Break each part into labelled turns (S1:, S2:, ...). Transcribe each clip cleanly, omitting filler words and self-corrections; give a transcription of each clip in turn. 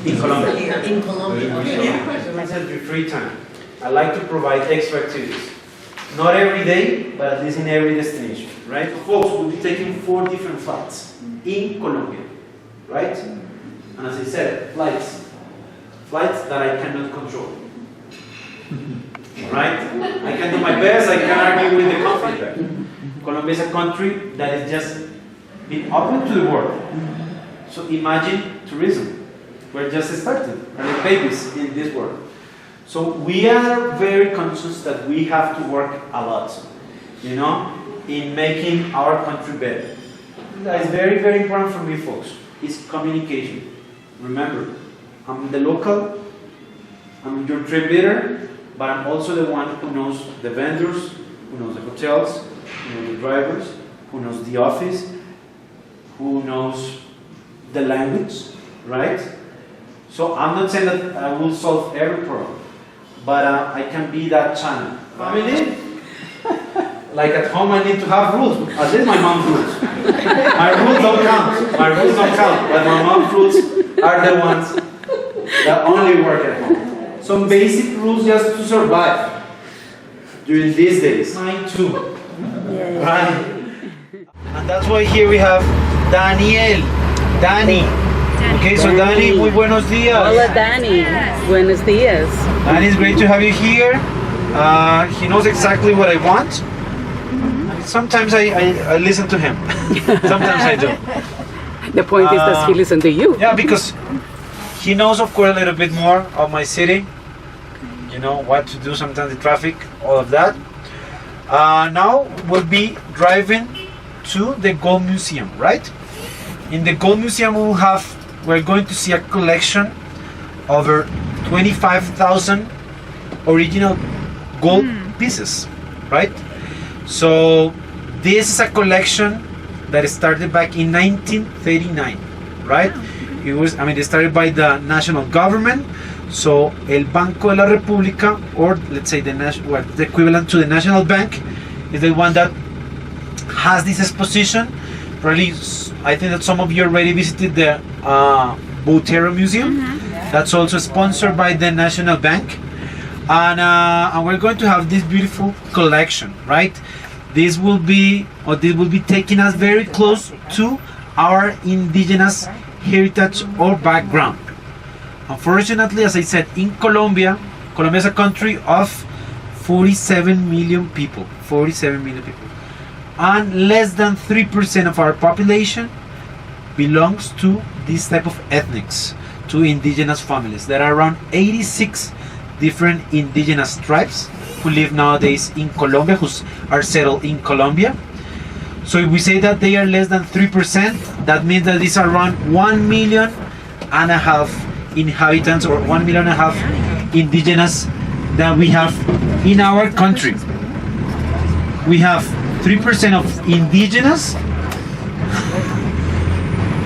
S1: In Colombia.
S2: In Colombia, okay.
S1: At your free time, I like to provide extra activities. Not every day, but at least in every destination, right? So folks, we'll be taking 4 different flights in Colombia, right? And as I said, flights that I cannot control, right? I can do my best, I can argue with the conflict there. Colombia is a country that is just been open to the world. So imagine tourism. We're just starting, we're like babies in this world. So we are very conscious that we have to work a lot, in making our country better. That is very, very important for me, folks. It's communication. Remember, I'm the local, I'm your trip leader, but I'm also the one who knows the vendors, who knows the hotels, who knows the drivers, who knows the office, who knows the language, right? So I'm not saying that I will solve every problem, but I can be that channel. Family? Like at home I need to have rules. At least my mom's rules. My rules don't count. But my mom's rules are the ones that only work at home. Some basic rules just to survive during these days. Mine too.
S3: Yeah.
S1: Right? And that's why here we have Daniel. Dani. Okay, so Dani, muy buenos días.
S3: Hola Dani, buenos días.
S1: Dani, it's great to have you here. He knows exactly what I want. Sometimes I listen to him. Sometimes I do.
S3: The point is that he listens to you.
S1: Yeah, because he knows, of course, a little bit more of my city. What to do, sometimes the traffic, all of that. Now we'll be driving to the Gold Museum, right? In the Gold Museum we're going to see a collection over 25,000 original gold pieces, right? So this is a collection that started back in 1939, right? It started by the national government. So el Banco de la República, or let's say the equivalent to the National Bank, is the one that has this exposition. Probably, I think that some of you already visited the Botero Museum. That's also sponsored by the National Bank. And we're going to have this beautiful collection, right? This will be taking us very close to our indigenous heritage or background. Unfortunately, as I said, in Colombia is a country of 47 million people. 47 million people. And less than 3% of our population belongs to this type of ethnics, to indigenous families. There are around 86 different indigenous tribes who live nowadays in Colombia, who are settled in Colombia. So if we say that they are less than 3%, that means that it's around 1.5 million inhabitants, or 1.5 million indigenous that we have in our country. We have 3% of indigenous.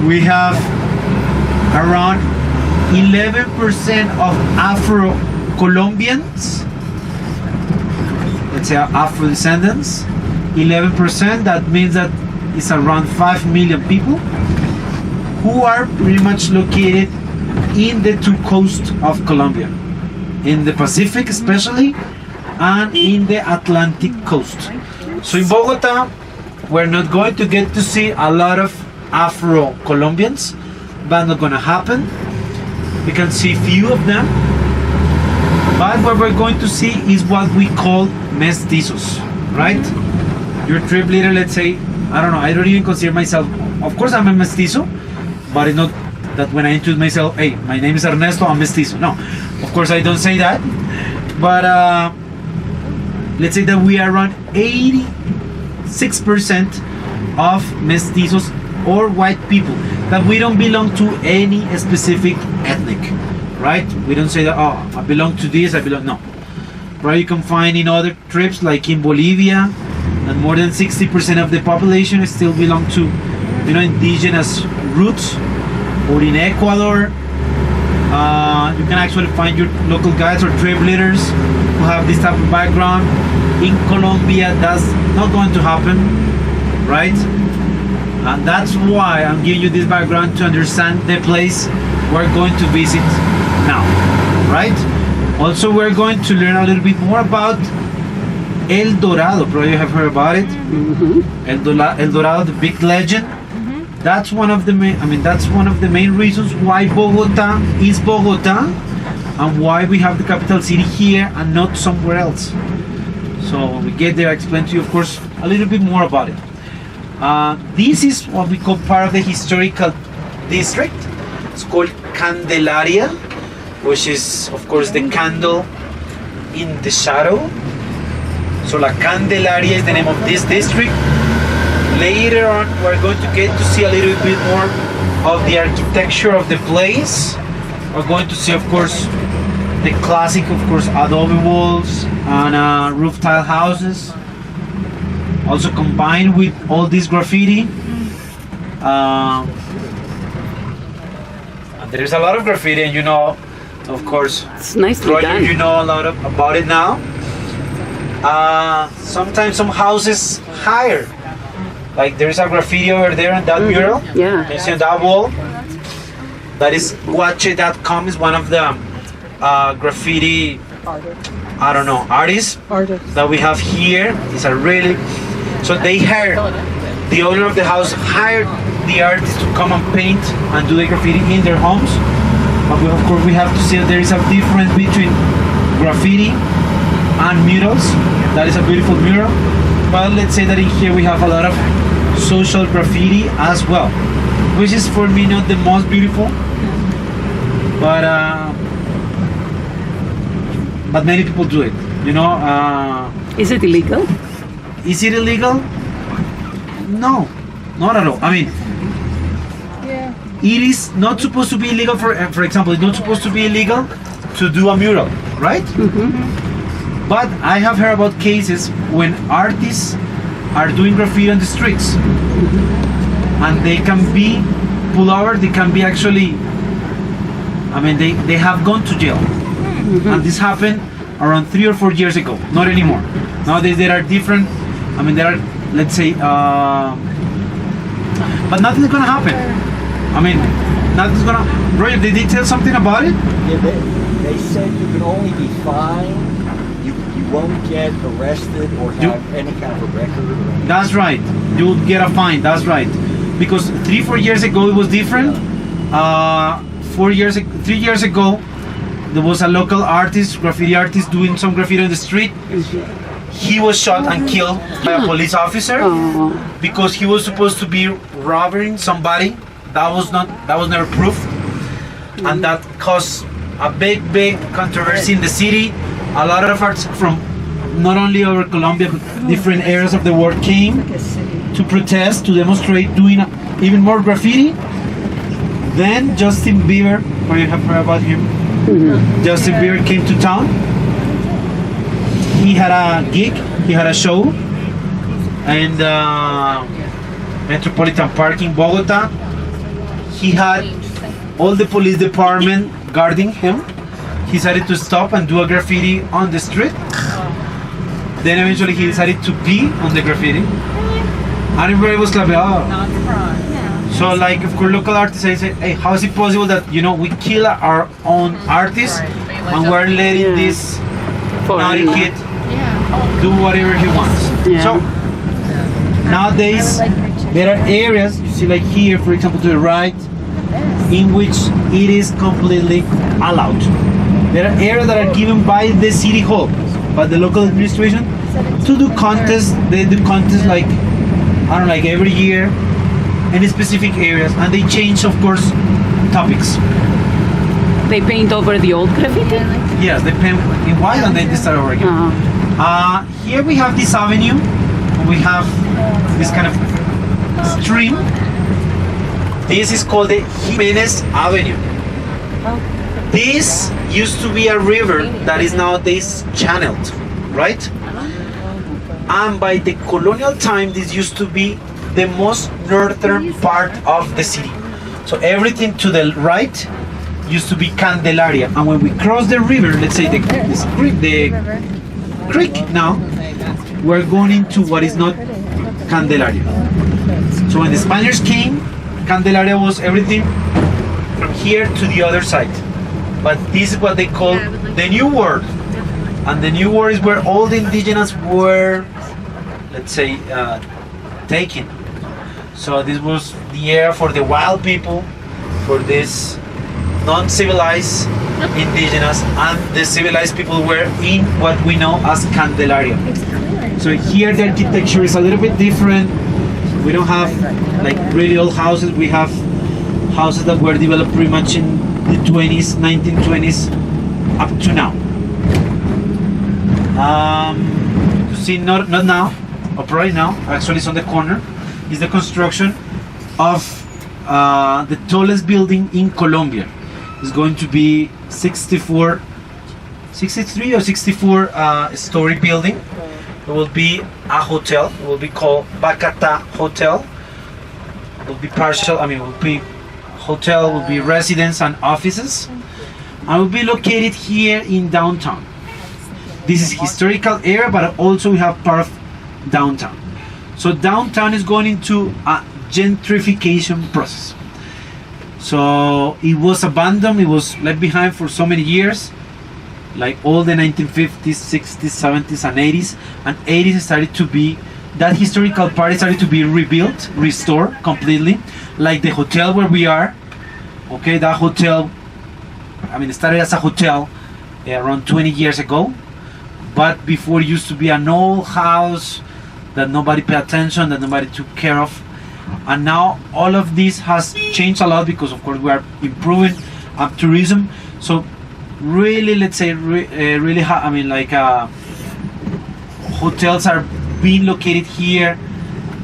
S1: We have around 11% of Afro-Colombians, let's say Afro descendants. 11%, that means that it's around 5 million people who are pretty much located in the 2 coasts of Colombia, in the Pacific especially, and in the Atlantic coast. So in Bogota, we're not going to get to see a lot of Afro-Colombians. That's not going to happen. We can see few of them. But what we're going to see is what we call mestizos, right? Your trip leader, let's say, I don't even consider myself, of course I'm a mestizo, but it's not that when I introduce myself, hey, my name is Ernesto, I'm mestizo. No, of course I don't say that. But let's say that we are around 86% of mestizos or white people, that we don't belong to any specific ethnic, right? We don't say that, oh, I belong to this, no. Right, you can find in other trips, like in Bolivia, that more than 60% of the population still belong to, indigenous roots, or in Ecuador, you can actually find your local guides or trip leaders who have this type of background. In Colombia, that's not going to happen, right? And that's why I'm giving you this background, to understand the place we're going to visit now, right? Also, we're going to learn a little bit more about El Dorado. Probably you have heard about it. El Dorado, the big legend. That's one of the main. I mean, that's one of the main reasons why Bogota is Bogota, and why we have the capital city here and not somewhere else. So when we get there, I explain to you, of course, a little bit more about it. This is what we call part of the historical district. It's called Candelaria, which is, of course, the candle in the shadow. So La Candelaria is the name of this district. Later on, we're going to get to see a little bit more of the architecture of the place. We're going to see, of course, the classic, of course, adobe walls and roof tile houses. Also combined with all this graffiti. And there's a lot of graffiti, and you know, of course,
S3: It's nicely
S1: Roger,
S3: done.
S1: you know a lot about it now. Sometimes some houses hire. Like there's a graffiti over there on that mural.
S3: Yeah.
S1: You see on that wall? That is Guache.com, is one of the graffiti, I don't know, artists that we have here. It's a really, so they hired, the owner of the house hired the artists to come and paint and do the graffiti in their homes. But of course we have to see that there is a difference between graffiti and murals. That is a beautiful mural. But let's say that in here we have a lot of social graffiti as well, which is for me not the most beautiful, but many people do it. You know,
S3: Is it illegal?
S1: is it illegal? No, not at all. I mean, it is not supposed to be illegal. For example, it's not supposed to be illegal to do a mural, right? But I have heard about cases when artists are doing graffiti on the streets, and they can be pulled over. They can be actually, I mean, they have gone to jail. And this happened around 3 or 4 years ago. Not anymore. Nowadays there are different, I mean, there are, let's say, but nothing's gonna happen. I mean, nothing's gonna. Roger, did they tell something about it?
S2: Yeah, they said you can only be fined. You won't get arrested or have any kind of a record or anything.
S1: That's right. You'll get a fine. That's right. Because 3-4 years ago it was different. 3 years ago, there was a local artist, graffiti artist, doing some graffiti on the street. He was shot and killed by a police officer because he was supposed to be robbing somebody. That was never proved, and that caused a big controversy in the city. A lot of artists from not only over Colombia but different areas of the world came to protest, to demonstrate, doing even more graffiti. Then Justin Bieber, or you have heard about him? Justin Bieber came to town. He had a gig, he had a show, and Metropolitan Park in Bogota. He had all the police department guarding him. He decided to stop and do a graffiti on the street. Then eventually he decided to pee on the graffiti. And everybody was like, oh. So like, of course, local artists, I say, hey, how is it possible that, you know, we kill our own artists and we're letting this naughty kid do whatever he wants? So nowadays, there are areas, you see like here, for example, to the right, in which it is completely allowed. There are areas that are given by the city hall, by the local administration, to do contests. They do contests like, I don't know, like every year in specific areas, and they change, of course, topics.
S3: They paint over the old graffiti?
S1: Yes, they paint in white and then they start over again. Here we have this avenue. We have this kind of stream. This is called the Jimenez Avenue. This used to be a river that is nowadays channeled, right? And by the colonial time, this used to be the most northern part of the city. So everything to the right used to be Candelaria. And when we cross the river, let's say the creek now, we're going into what is not Candelaria. So when the Spaniards came, Candelaria was everything from here to the other side. But this is what they call
S4: Yeah, I would like
S1: the
S4: to-
S1: New World. And the New World is where all the indigenous were, let's say, taken. So this was the era for the wild people, for this non-civilized indigenous, and the civilized people were in what we know as Candelaria. So here the architecture is a little bit different. We don't have like really old houses. We have houses that were developed pretty much in the 20s, 1920s up to now. You see, not now, or probably now, actually it's on the corner, is the construction of the tallest building in Colombia. It's going to be 63 or 64 story building. It will be a hotel. It will be called Bogotá Hotel. It will be partial, it will be hotel, will be residence and offices. And will be located here in downtown. This is historical area, but also we have part of downtown. So downtown is going into a gentrification process. So it was abandoned, it was left behind for so many years, like all the 1950s, 60s, 70s and 80s. And 80s started to be, that historical part started to be rebuilt, restored completely. Like the hotel where we are, okay, that hotel, it started as a hotel around 20 years ago. But before it used to be an old house that nobody paid attention, that nobody took care of. And now all of this has changed a lot because of course we are improving tourism. So really, let's say, hotels are being located here.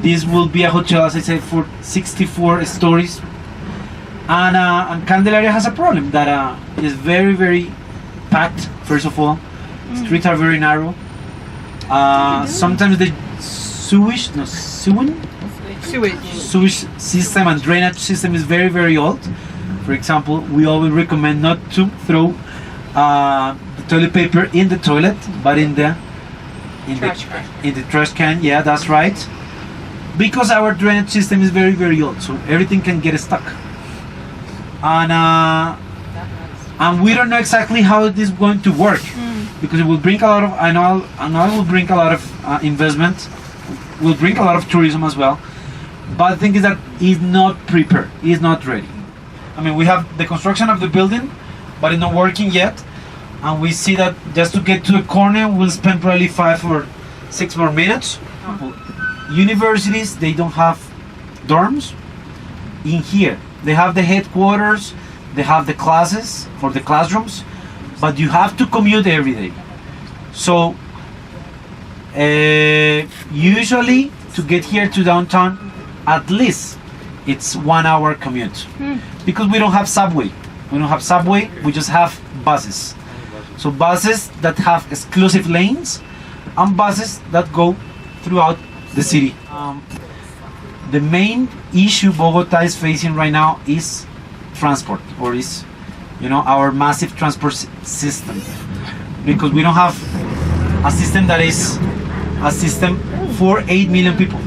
S1: This will be a hotel, as I said, for 64 stories. And Candelaria has a problem that is very, very packed, first of all. Streets are very narrow. Sometimes the sewage system and drainage system is very, very old. For example, we always recommend not to throw the toilet paper in the toilet, but in the trash can. Yeah, that's right. Because our drainage system is very, very old, so everything can get stuck. And we don't know exactly how this is going to work. Because it will bring a lot of, I know it will bring a lot of investment, will bring a lot of tourism as well. But the thing is that it's not prepared, it's not ready. We have the construction of the building, but it's not working yet. And we see that just to get to the corner, we'll spend probably 5 or 6 more minutes. Universities, they don't have dorms in here. They have the headquarters, they have the classes for the classrooms, but you have to commute every day. So usually to get here to downtown, at least it's 1 hour commute. Because we don't have subway. We just have buses. So buses that have exclusive lanes and buses that go throughout the city. The main issue Bogota is facing right now is transport, or is our massive transport system, because we don't have a system that is a system for 8 million people,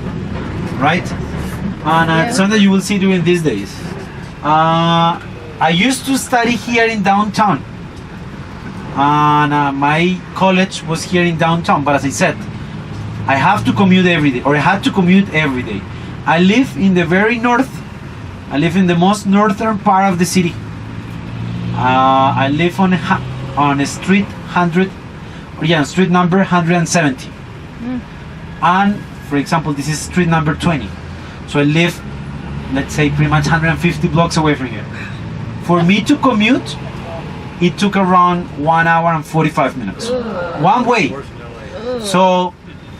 S1: right? And something that you will see during these days. I used to study here in downtown, and my college was here in downtown, but as I said, I have to commute every day, or I had to commute every day. I live in the very north. I live in the most northern part of the city. I live on a street street number 170. And for example, this is street number 20. So I live, let's say, pretty much 150 blocks away from here. For me to commute, it took around 1 hour and 45 minutes. One way. So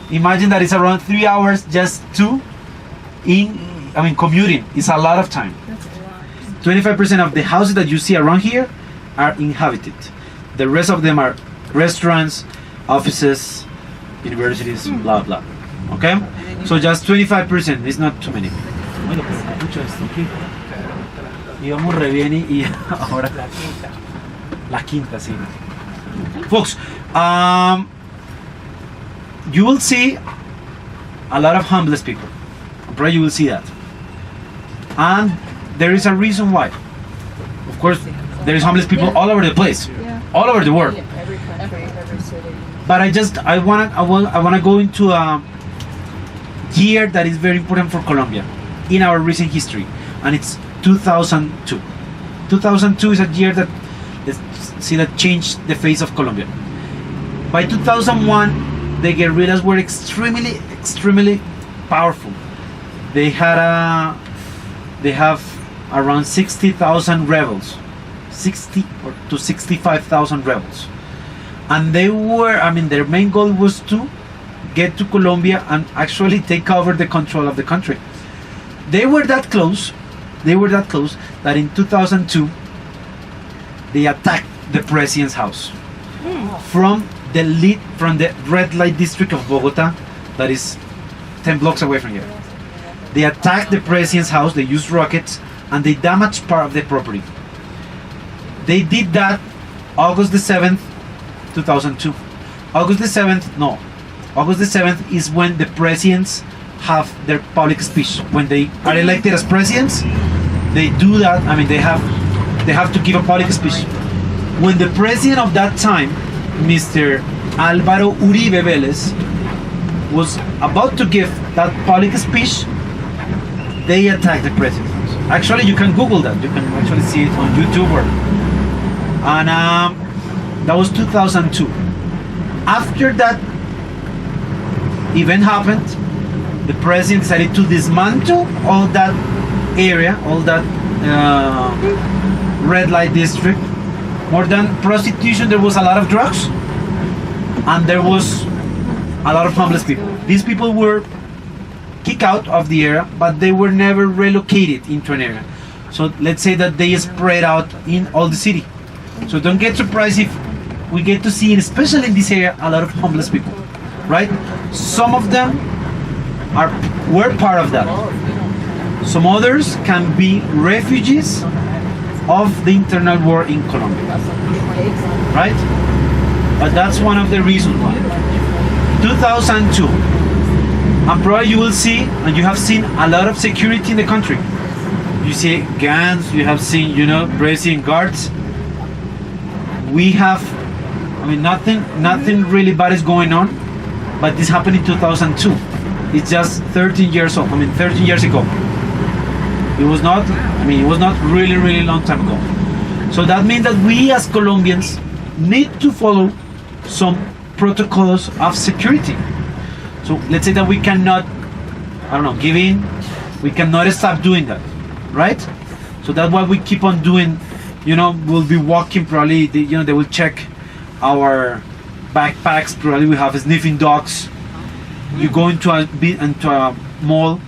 S1: imagine that it's around 3 hours just to commuting. It's a lot of time. 25% of the houses that you see around here are inhabited. The rest of them are restaurants, offices, universities, blah blah. Okay? So just 25%, it's not too many. Bueno, pues escucha esto aquí. Íbamos re bien y ahora la quinta, sí. Folks, you will see a lot of homeless people. Probably you will see that. And there is a reason why. Of course, there is homeless people all over the place, all over the world.
S4: Every country, every city.
S1: But I wanna go into a year that is very important for Colombia in our recent history, and it's 2002. 2002 is a year that, let's see, that changed the face of Colombia. By 2001, the guerrillas were extremely powerful. They have around 60,000 rebels, 60 or to 65,000 rebels, and their main goal was to get to Colombia and actually take over the control of the country. They were that close that in 2002 they attacked the president's house from the red light district of Bogota, that is 10 blocks away from here. They attacked the president's house, they used rockets, and they damaged part of the property. They did that August the 7th, 2002. August the 7th is when the presidents have their public speech. When they are elected as presidents, they do that. I mean, they have to give a public speech. When the president of that time, Mr. Álvaro Uribe Vélez, was about to give that public speech, they attacked the president. Actually, you can Google that. You can actually see it on YouTube. And that was 2002. After that event happened, the president decided to dismantle all that area, all that red light district. More than prostitution, there was a lot of drugs, and there was a lot of homeless people. These people were kicked out of the area, but they were never relocated into an area. So let's say that they spread out in all the city. So don't get surprised if we get to see, especially in this area, a lot of homeless people, right? Some of them were part of that. Some others can be refugees of the internal war in Colombia, right? But that's one of the reasons why. 2002, and probably you will see, and you have seen a lot of security in the country. You see guns, you have seen, Brazilian guards. We have, nothing really bad is going on, but this happened in 2002. It's just 13 years old. 13 years ago. It was not really long time ago. So that means that we as Colombians need to follow some protocols of security. So let's say that we cannot, give in. We cannot stop doing that, right? So that's why we keep on doing. We'll be walking. Probably, they will check our backpacks. Probably we have sniffing dogs. You go into a mall,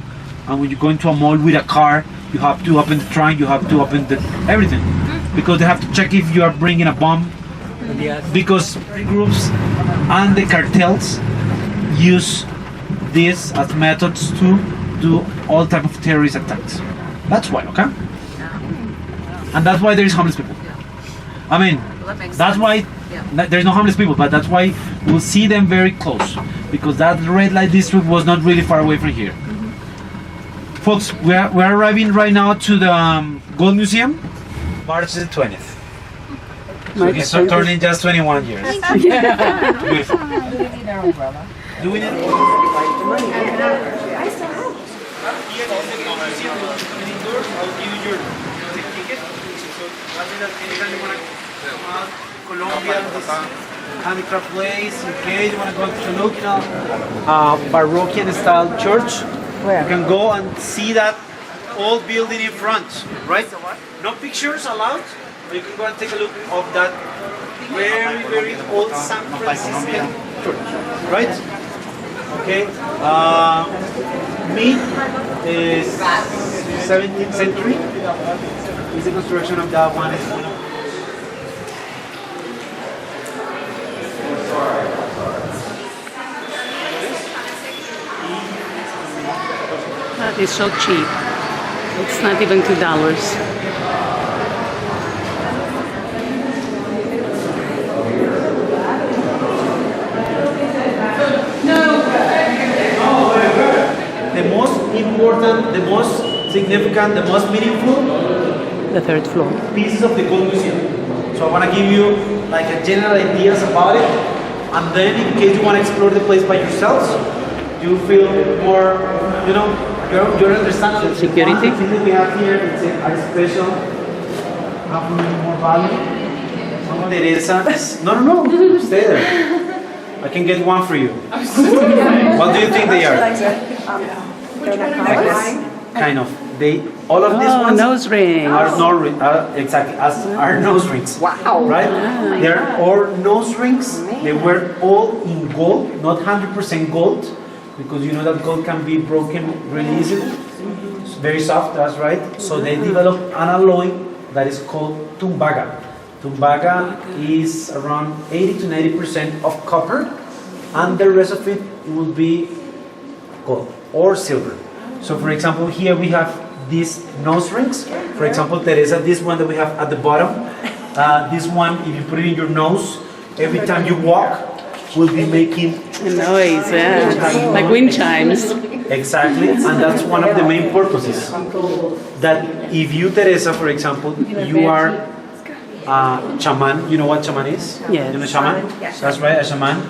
S1: and when you go into a mall with a car, you have to open the trunk. You have to open everything, because they have to check if you are bringing a bomb. Because groups and the cartels use this as methods to do all type of terrorist attacks. That's why, okay? And that's why there is homeless people. That's why there's no homeless people, but that's why we'll see them very close, because that red light district was not really far away from here. Folks, we're arriving right now to the Gold Museum, March the 20th. So he's turning just 21 years. Beautiful.
S4: Do we need our umbrella?
S1: Do we need I'll give you your ticket. So anytime you want to come out to Colombia, this handicraft place, okay, you want to go to look Baroque style church, you can go and see that old building in front, right? No pictures allowed, but you can go and take a look of that very old San Franciscan church, right? Okay, is 17th century. Is the construction of that one.
S3: That is so cheap. It's not even $2.
S1: The most important, the most significant, the most meaningful
S3: The third floor.
S1: pieces of the gold museum. So I want to give you like a general ideas about it, and then in case you want to explore the place by yourselves, you feel more, you know, you understand that
S3: Security.
S1: the thing that we have here is a special, have a little more value. Teresa is, no, stay there. I can get one for you. What do you think they are? Kind of. All of these ones
S3: nose rings.
S1: are exactly as are nose rings.
S4: Wow.
S1: Right? They're all nose rings. They were all in gold, not 100% gold, because you know that gold can be broken really easily. It's very soft, that's right. So they developed an alloy that is called tumbaga. Tumbaga is around 80 to 90% of copper, and the rest of it will be gold or silver. So for example, here we have these nose rings. For example, Teresa, this one that we have at the bottom, this one, if you put it in your nose, every time you walk, will be making
S3: A noise, yeah. Like wind chimes.
S1: exactly, and that's one of the main purposes. That if you, Teresa, for example, you are a shaman, you know what shaman is?
S3: Yes.
S1: You know shaman? That's right, a shaman.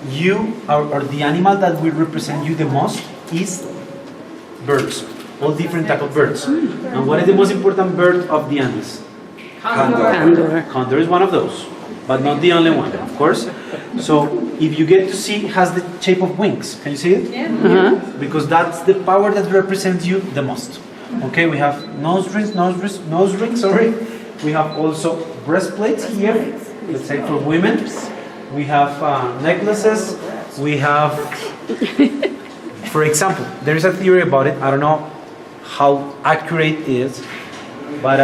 S1: You, or the animal that will represent you the most is birds, all different type of birds. And what is the most important bird of the Andes?
S3: Condor.
S1: Condor is one of those, but not the only one, of course. So if you get to see, it has the shape of wings. Can you see it?
S3: Uh-huh.
S1: Because that's the power that represents you the most. Okay, we have nose rings, sorry. We have also breastplates here, let's say for women. We have necklaces. We have, for example, there is a theory about it. I don't know how accurate it is, but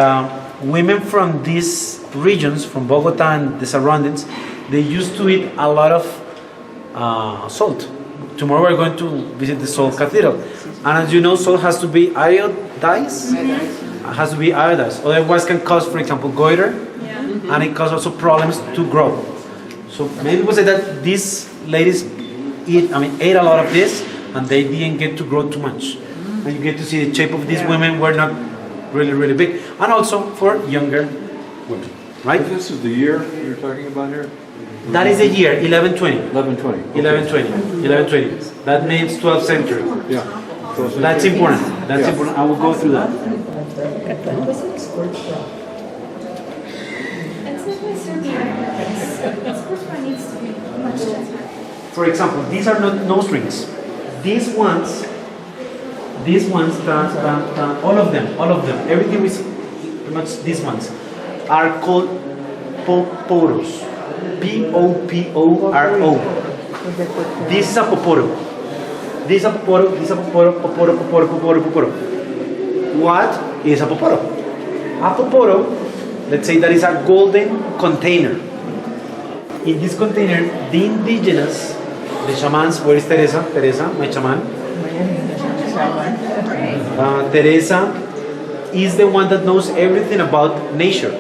S1: women from these regions, from Bogota and the surroundings, they used to eat a lot of salt. Tomorrow we're going to visit the Salt Cathedral. And as you know, salt has to be iodized. It has to be iodized. Otherwise can cause, for example, goiter, and it causes also problems to grow. So maybe we say that these ladies ate a lot of this, and they didn't get to grow too much. And you get to see the shape of these women were not really big. And also for younger women, right?
S5: This is the year you're talking about here?
S1: That is the year, 1120.
S5: 1120.
S1: 1120. That means 12th century.
S5: Yeah.
S1: That's important. That's
S5: Yeah.
S1: important. I will go through that. For example, these are not nose rings. These ones, all of them, everything is pretty much these ones, are called poporos. Poporo. This is a poporo. This is a poporo. What is a poporo? A poporo, let's say that is a golden container. In this container, the indigenous, the shamans, where is Teresa? Teresa, my shaman. Teresa is the one that knows everything about nature.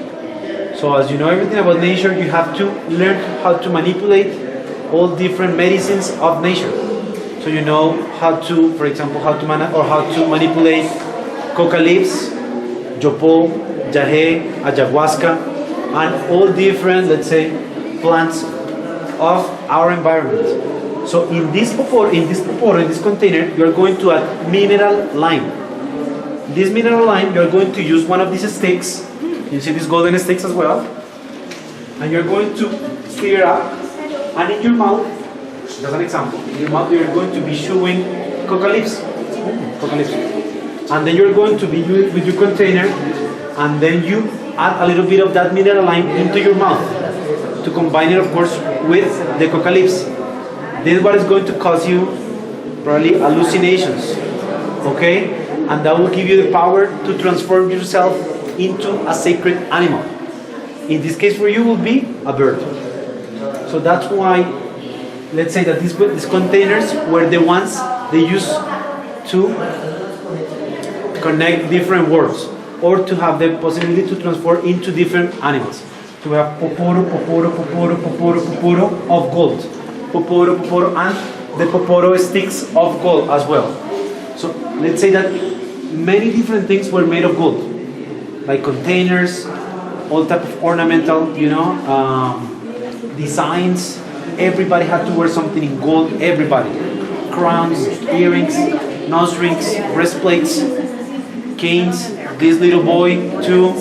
S1: So as you know everything about nature, you have to learn how to manipulate all different medicines of nature. So you know how to, for example, how to manipulate coca leaves, jopo, jahe, ayahuasca, and all different, let's say, plants of our environment. So in this container, you are going to add mineral lime. This mineral lime, you are going to use one of these sticks. You see these golden sticks as well, and you're going to stir it up, and in your mouth, as an example, in your mouth you're going to be chewing coca leaves, and then you're going to be with your container, and then you add a little bit of that mineral lime into your mouth to combine it, of course, with the coca leaves. This is what is going to cause you probably hallucinations, okay? And that will give you the power to transform yourself into a sacred animal. In this case for you will be a bird. So that's why, let's say that these containers were the ones they used to connect different worlds, or to have the possibility to transform into different animals. To have poporo of gold. Poporo, and the poporo sticks of gold as well. So let's say that many different things were made of gold. like containers, all type of ornamental, designs. Everybody had to wear something in gold. Everybody, crowns, earrings, nose rings, breastplates, canes. This little boy too.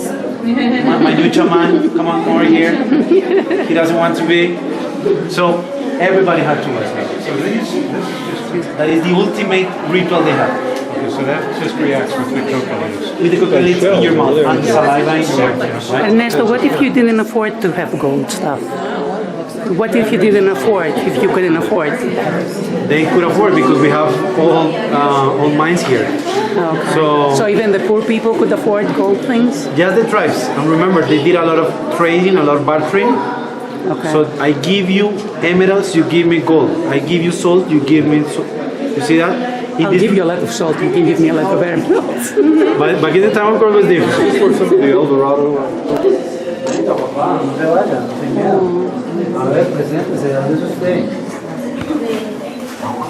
S1: My new chaman, come on over here. He doesn't want to be. So everybody had to wear something.
S5: So
S1: That is the ultimate ritual they have.
S5: okay, so that just reacts with the coca leaves.
S1: With the coconut leaves in your mouth and saliva in your mouth, right?
S3: Ernesto, what if you didn't afford to have gold stuff? What if you didn't afford, if you couldn't afford?
S1: They could afford because we have all mines here.
S3: Okay.
S1: So
S3: even the poor people could afford gold things?
S1: just the tribes. And remember, they did a lot of trading, a lot of bartering.
S3: Okay.
S1: So I give you emeralds, you give me gold. I give you salt, you give me salt. You see that?
S3: I'll give you a lot of salt, you can give me a lot of emeralds.
S1: But back in the time, of course, was different.
S5: This is where some of the El Dorado.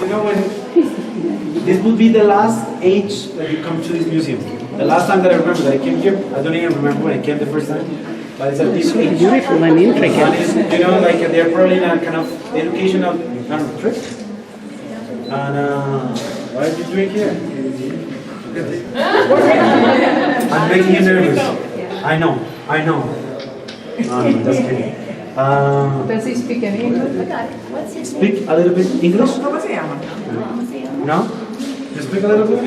S1: You know, when this would be the last age that you come to this museum. The last time that I remember that I came here, I don't even remember when I came the first time, but it's at this age.
S3: Beautiful and
S1: And
S3: intricate.
S1: it's, like they're probably in a kind of educational kind of trip. And what are you doing here? I'm making you nervous. I know. No, just kidding.
S4: Does he speak any English?
S1: Speak a little bit English?
S4: ¿Cómo se llama?
S1: No? You speak a little bit?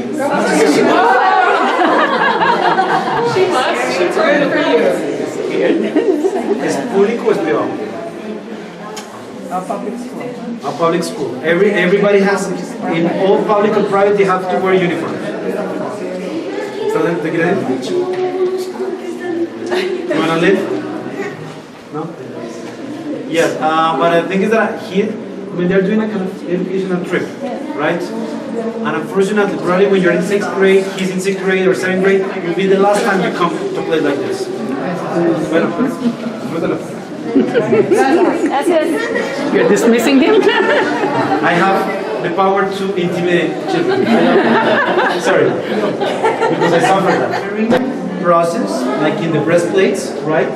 S4: She must. She's ready for you.
S1: ¿Es público o es privado?
S4: A public school.
S1: A public school. Everybody has, in all public and private, they have to wear uniform. So then, ¿te quieres ir? You wanna live? No? Yes, but the thing is that here, when they're doing a kind of educational trip, right? And unfortunately, probably when you're in 6th grade, he's in 6th grade or 7th grade, it will be the last time you come to play like this. Bueno, disfrútalo.
S3: You're dismissing him?
S1: I have the power to intimidate children. Sorry, because I suffered that. Process, like in the breastplates, right?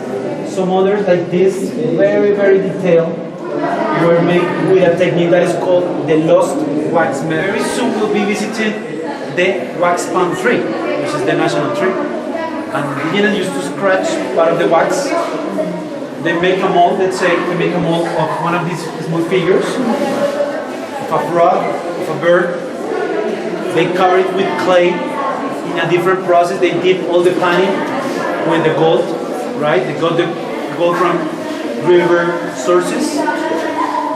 S1: Some others like this, very, very detailed, were made with a technique that is called the lost wax method. Very soon we'll be visiting the wax palm tree, which is the national tree. And beginners used to scratch part of the wax. They make a mold, let's say we make a mold of one of these small figures, of a frog, of a bird. They cover it with clay in a different process. They dip all the planning with the gold, right? They got the gold from river sources.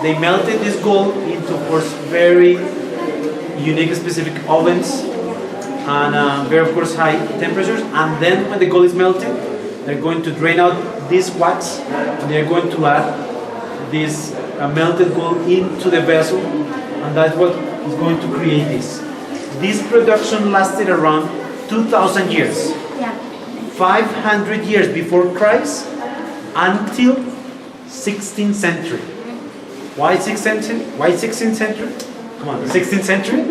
S1: They melted this gold into, of course, very unique, specific ovens and very, of course, high temperatures. And then when the gold is melted, they're going to drain out this wax and they're going to add this melted gold into the vessel, and that's what is going to create this. This production lasted around 2,000 years. 500 years before Christ until 16th century. Why 16th century? Why 16th century? Come on, 16th century?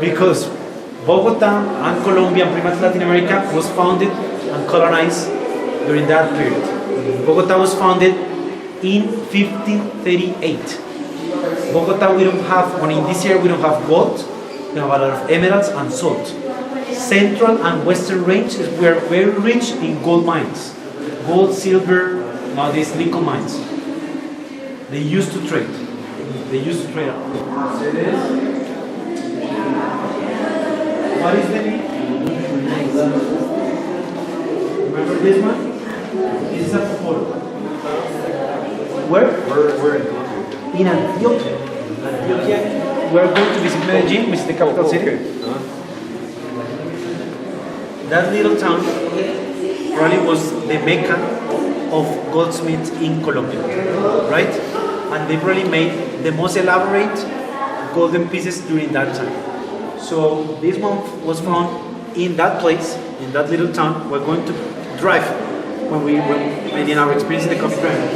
S1: Because Bogota and Colombia and pretty much Latin America was founded and colonized during that period. Bogota was founded in 1538. Bogota, we don't have, in this year we don't have gold, we have a lot of emeralds and salt. Central and western ranges were very rich in gold mines. Gold, silver, nowadays nickel mines. They used to trade. They used to trade. What is the name? Remember this one? This is a popolo. Where?
S5: We're in Colombia.
S1: In Antioquia. Antioquia. We're going to visit Medellin, which is the capital city.
S5: Okay.
S1: That little town probably was the mecca of goldsmiths in Colombia, right? And they probably made the most elaborate golden pieces during that time. So this one was found in that place, in that little town. We're going to drive when in our experience in the coffee grinder.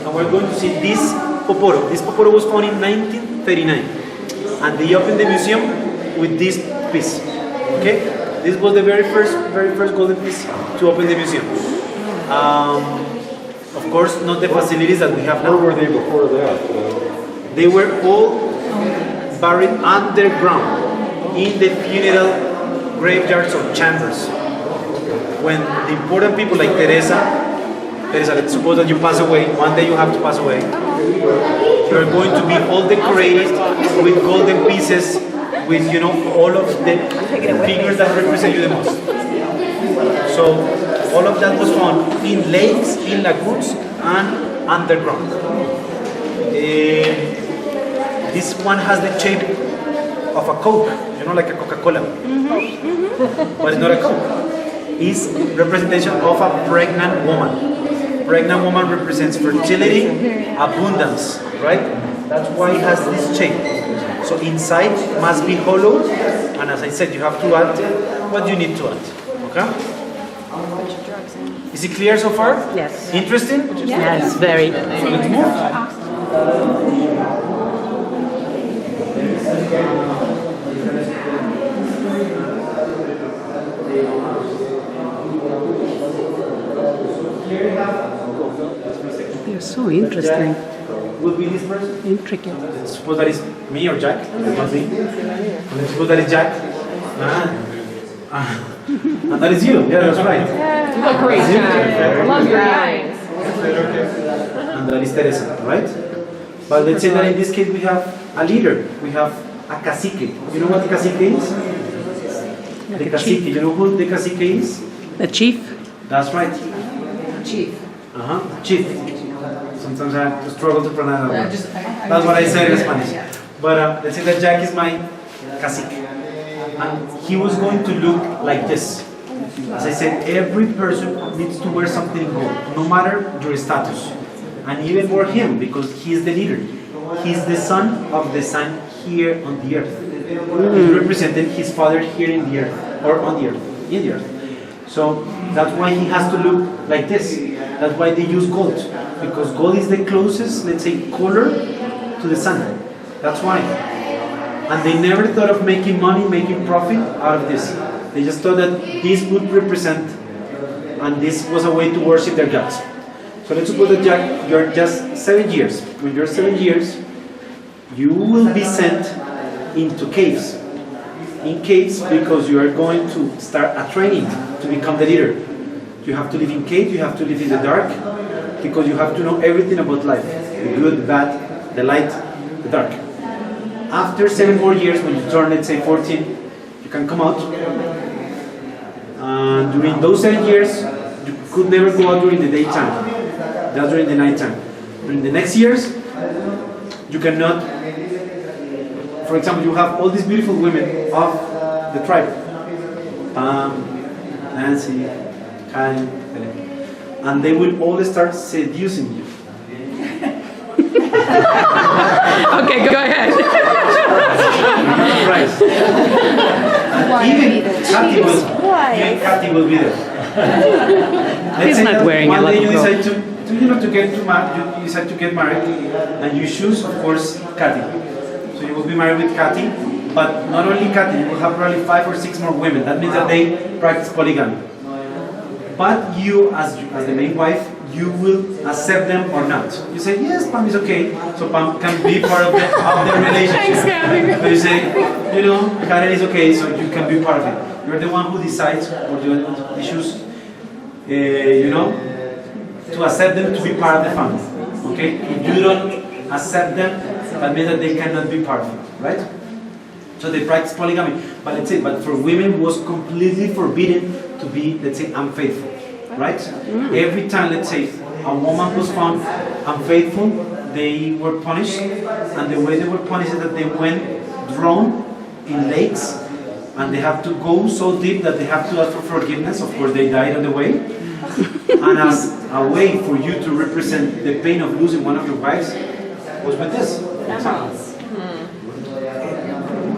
S1: And we're going to see this poporo. This poporo was found in 1939. And they opened the museum with this piece. Okay? This was the very first golden piece to open the museum. Of course, not the facilities that we have
S5: Where
S1: now.
S5: were they before that?
S1: They were all buried underground in the funeral graveyards or chambers. When the important people like Teresa, let's suppose that you pass away, one day you have to pass away. You're going to be all decorated with golden pieces, with all of the figures that represent you the most. So all of that was found in lakes, in lagoons, and underground. This one has the shape of a Coke, like a Coca-Cola. But it's not a Coke. It's representation of a pregnant woman. Pregnant woman represents fertility, abundance, right? That's why it has this shape. So inside must be hollow, and as I said, you have to add what you need to add. Okay? Is it clear so far?
S3: Yes.
S1: Interesting?
S3: Yes, very.
S1: Let's move.
S3: They're so interesting.
S1: Will be this person?
S3: Intricate.
S1: Let's suppose that is me or Jack. That's not me. Let's suppose that is Jack. And that is you. Yeah, that's right.
S4: You look great, Jack. Love your eyes.
S1: And that is Teresa, right? But let's say that in this case we have a leader. We have a cacique. You know what the cacique is?
S3: Like
S1: The
S3: a
S1: cacique.
S3: chief.
S1: You know who the cacique is?
S3: The chief?
S1: That's right.
S4: Chief.
S1: Chief. Sometimes I have to struggle to pronounce that word.
S4: Just-
S1: That's what I said in Spanish. But let's say that Jack is my cacique. And he was going to look like this. As I said, every person needs to wear something in gold, no matter your status. And even more him, because he is the leader. He's the son of the sun here on the earth. He represented his father here in the earth, or on the earth, in the earth. So that's why he has to look like this. That's why they use gold, because gold is the closest, let's say, color to the sun. That's why. And they never thought of making money, making profit out of this. They just thought that this would represent, and this was a way to worship their gods. So let's suppose that Jack, you're just 7 years. When you're 7 years, you will be sent into caves. In caves because you are going to start a training to become the leader. You have to live in caves, you have to live in the dark, because you have to know everything about life. The good, the bad, the light, the dark. After 7 more years, when you turn, let's say 14, you can come out. And during those 7 years, you could never go out during the daytime. That's during the nighttime. During the next years, you cannot. For example, you have all these beautiful women of the tribe. Pam, Nancy, Karen, and they will all start seducing you.
S3: Okay, go ahead.
S1: Right. Even Kathy will be there.
S3: He's
S1: say
S3: not
S1: that
S3: wearing a
S1: one
S3: lot
S1: day
S3: of
S1: you
S3: gold.
S1: decide you decide to get married, and you choose, of course, Kathy. So you will be married with Kathy, but not only Kathy, you will have probably 5 or 6 more women. That means that they practice polygamy. But you, as the main wife, you will accept them or not. You say, yes, Pam is okay, so Pam can be part of the relationship.
S4: Thanks, Kathy.
S1: But you say, Karen is okay, so you can be part of it. You're the one who decides, or the one who chooses, to accept them to be part of the family. Okay? If you don't accept them, that means that they cannot be part of it, right? So they practice polygamy. But let's say, but for women, it was completely forbidden to be, let's say, unfaithful, right? Every time, let's say, a woman was found unfaithful, they were punished, and the way they were punished is that they went drowned in lakes, and they have to go so deep that they have to ask for forgiveness. Of course, they died on the way. And as a way for you to represent the pain of losing one of your wives, was with this.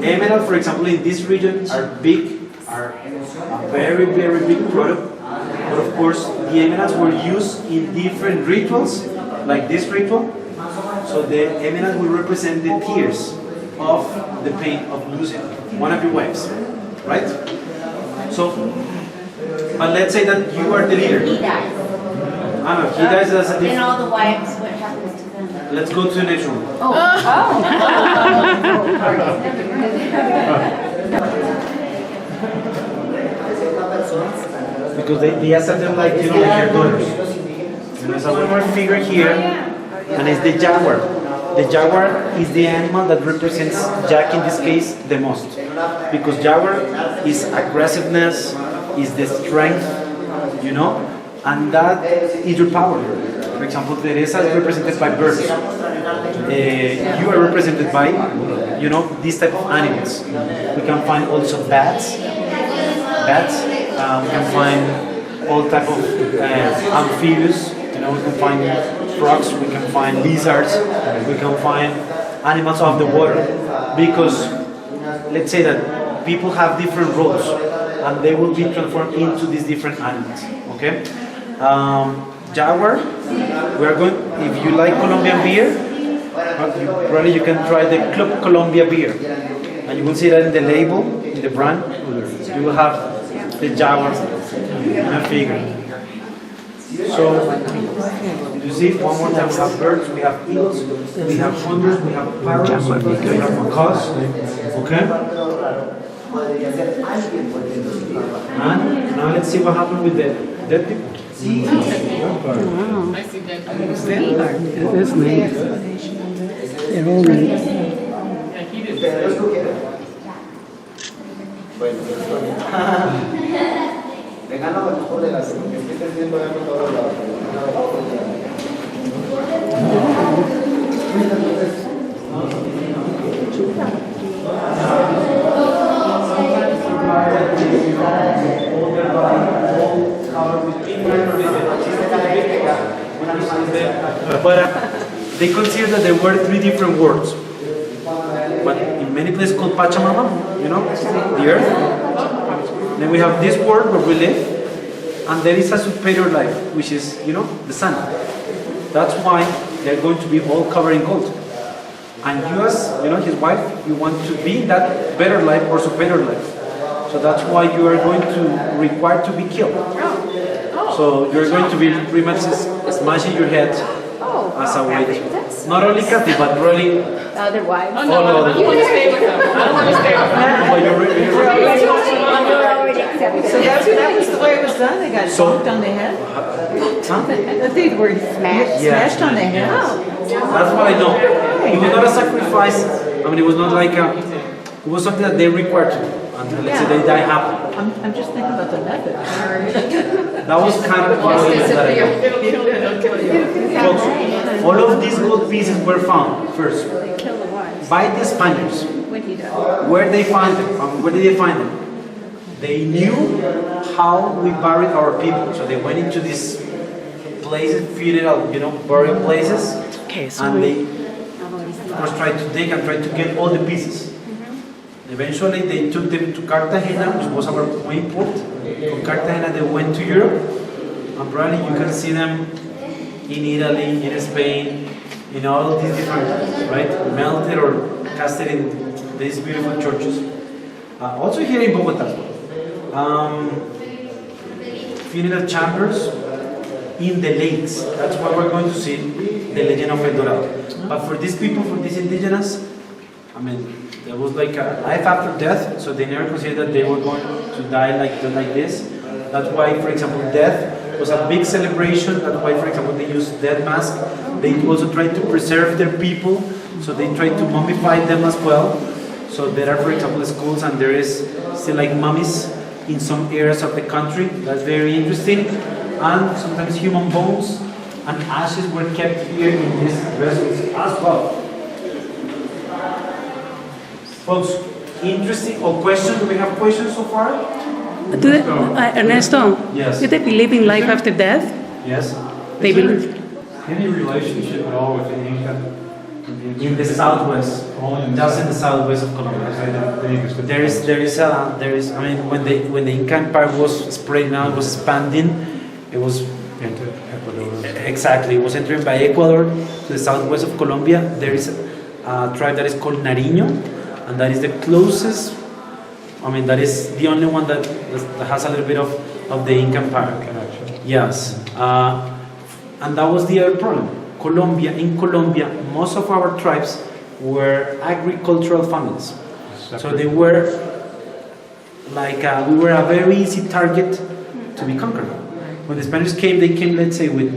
S1: Emerald, for example, in this region are a very, very big product. But of course, the emeralds were used in different rituals, like this ritual. So the emerald will represent the tears of the pain of losing one of your wives, right? So But let's say that you are the leader.
S6: He dies.
S1: I know, he dies as a
S6: And
S1: different.
S6: all the wives, what happens to them?
S1: Let's go to the next room. Because they accept them like, like their daughters. There's a one more figure here, and it's the jaguar. The jaguar is the animal that represents Jack in this case the most. Because jaguar is aggressiveness, is the strength, and that is your power. For example, Teresa is represented by birds. You are represented by, these type of animals. We can find also bats. We can find all type of amphibians. We can find frogs. We can find lizards. We can find animals of the water. Because let's say that people have different roles, and they will be transformed into these different animals. Okay. Jaguar. We are going. If you like Colombian beer, probably you can try the Club Colombia beer, and you will see that in the label, in the brand, you will have the jaguar figure. So you see, one more time, we have birds, we have eagles, we have condors, we have parrots, we have macaws. Okay. And now let's see what happened with the dead people.
S3: Wow.
S4: I see dead people.
S3: It is nice. They're all nice.
S4: Yeah, he did.
S1: But they consider that there were three different worlds. But in many places called Pachamama, the earth. Then we have this world where we live, and there is a superior life, which is, the sun. That's why they're going to be all covered in gold. And you as, his wife, you want to be in that better life or superior life. So that's why you are going to require to be killed. So you're going to be pretty much smashing your head as a way. Not only Kathy, but really
S6: Other wives.
S4: Oh, no, I don't want to stay with them. I don't want to stay with them.
S1: but you're
S6: You're already accepted.
S7: So that was the way it was done? They got
S1: So-
S7: bonked on the head?
S1: huh?
S7: They were smashed on the head?
S1: That's what I know. It was not a sacrifice. It was not like it was something that they required to do. And let's say they die happy.
S7: I'm just thinking about the method.
S1: That was kind of what it was that I know.
S4: It'll kill you. It'll kill you.
S1: Folks, all of these gold pieces were found first
S6: Kill the wives
S1: by the Spaniards.
S6: when he died.
S1: Where they find them? Where did they find them? They knew how we buried our people, so they went into these places, funeral, burial places,
S3: Okay, so
S1: and they, of course, tried to dig and tried to get all the pieces. Eventually, they took them to Cartagena, which was our main port. From Cartagena, they went to Europe, and probably you can see them in Italy, in Spain, in all these different, right, melted or casted in these beautiful churches. Also here in Bogota, funeral chambers in the lakes. That's why we're going to see the legend of El Dorado. But for these people, for these indigenous, there was like a life after death, so they never considered that they were going to die like this. That's why, for example, death was a big celebration. That's why, for example, they use death mask. They also try to preserve their people, so they try to mummify them as well. So there are, for example, schools, and there is still like mummies in some areas of the country. That's very interesting. And sometimes human bones and ashes were kept here in these vessels as well. Folks, interesting or questions? Do we have questions so far?
S3: Ernesto,
S1: Yes.
S3: do they believe in life after death?
S1: Yes.
S3: They believe.
S5: Any relationship at all with the Inca?
S1: In the southwest, just in the southwest of Colombia. There is. When the Inca Empire was spreading out, was expanding, it was exactly. It was entering by Ecuador to the southwest of Colombia. There is a tribe that is called Nariño, and that is the closest I mean, that is the only one that has a little bit of the Inca Empire. Yes. And that was the other problem. In Colombia, most of our tribes were agricultural families. So they were like, we were a very easy target to be conquered. When the Spanish came, they came, let's say, with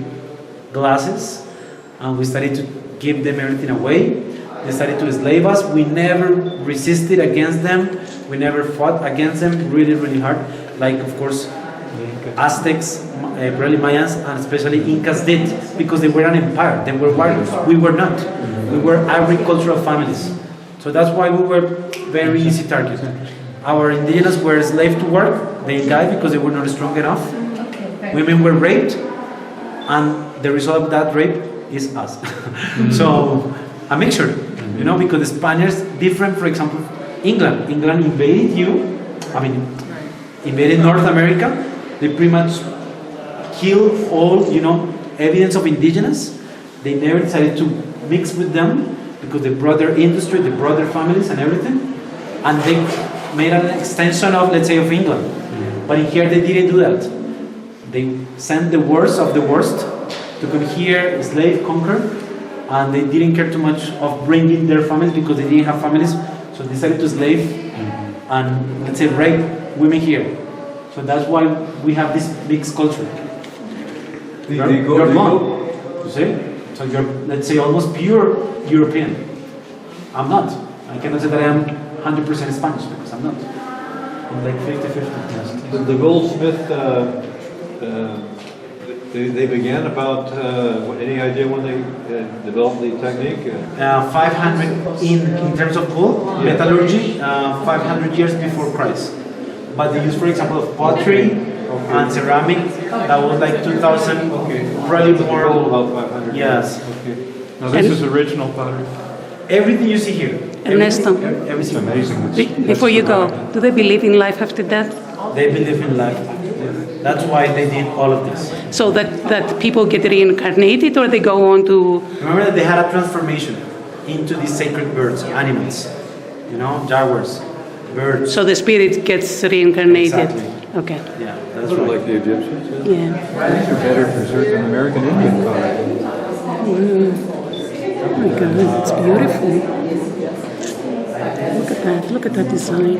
S1: glasses, and we started to give them everything away. They started to enslave us. We never resisted against them. We never fought against them really, really hard. Like, of course, Aztecs, probably Mayans, and especially Incas did, because they were an empire. They were warriors. We were not. We were agricultural families. So that's why we were very easy targets. Our indigenous were enslaved to work. They died because they were not strong enough. Women were raped, and the result of that rape is us. So, a mixture, because the Spaniards, different, for example, England invaded invaded North America. They pretty much killed all, evidence of indigenous. They never decided to mix with them because they brought their industry, they brought their families and everything, and they made an extension of, let's say, of England. But in here they didn't do that. They sent the worst of the worst to come here, slave, conquer, and they didn't care too much of bringing their families because they didn't have families, so they decided to slave and, let's say, rape women here. So that's why we have this mixed culture. You're blonde, you see? So you're, let's say, almost pure European. I'm not. I cannot say that I am 100% Spanish because I'm not. I'm like 50-50.
S5: The goldsmith, they began about, any idea when they developed the technique?
S1: 500 in terms of wool, metallurgy, 500 years before Christ. But they use, for example, of pottery and ceramic. That was like 2000, probably more.
S5: About 500.
S1: Yes.
S5: Okay. Now this is original pottery.
S1: Everything you see here.
S3: Ernesto,
S5: It's amazing.
S3: before you go, do they believe in life after death?
S1: They believe in life. That's why they did all of this.
S3: So that people get reincarnated, or they go on to...
S1: Remember that they had a transformation into these sacred birds, animals. Jaguars, birds.
S3: So the spirit gets reincarnated.
S1: Exactly.
S3: Okay.
S1: Yeah, that's
S5: Sort of
S1: right.
S5: like the Egyptians.
S3: Yeah.
S5: These are better preserved than American Indian pottery.
S3: Oh my God, it's beautiful. Look at that design.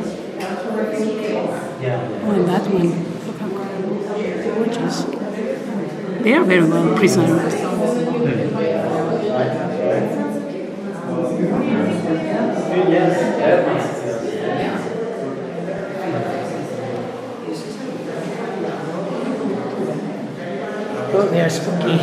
S3: Oh, and that one. Look how gorgeous. They are very well preserved. Oh, they are spooky.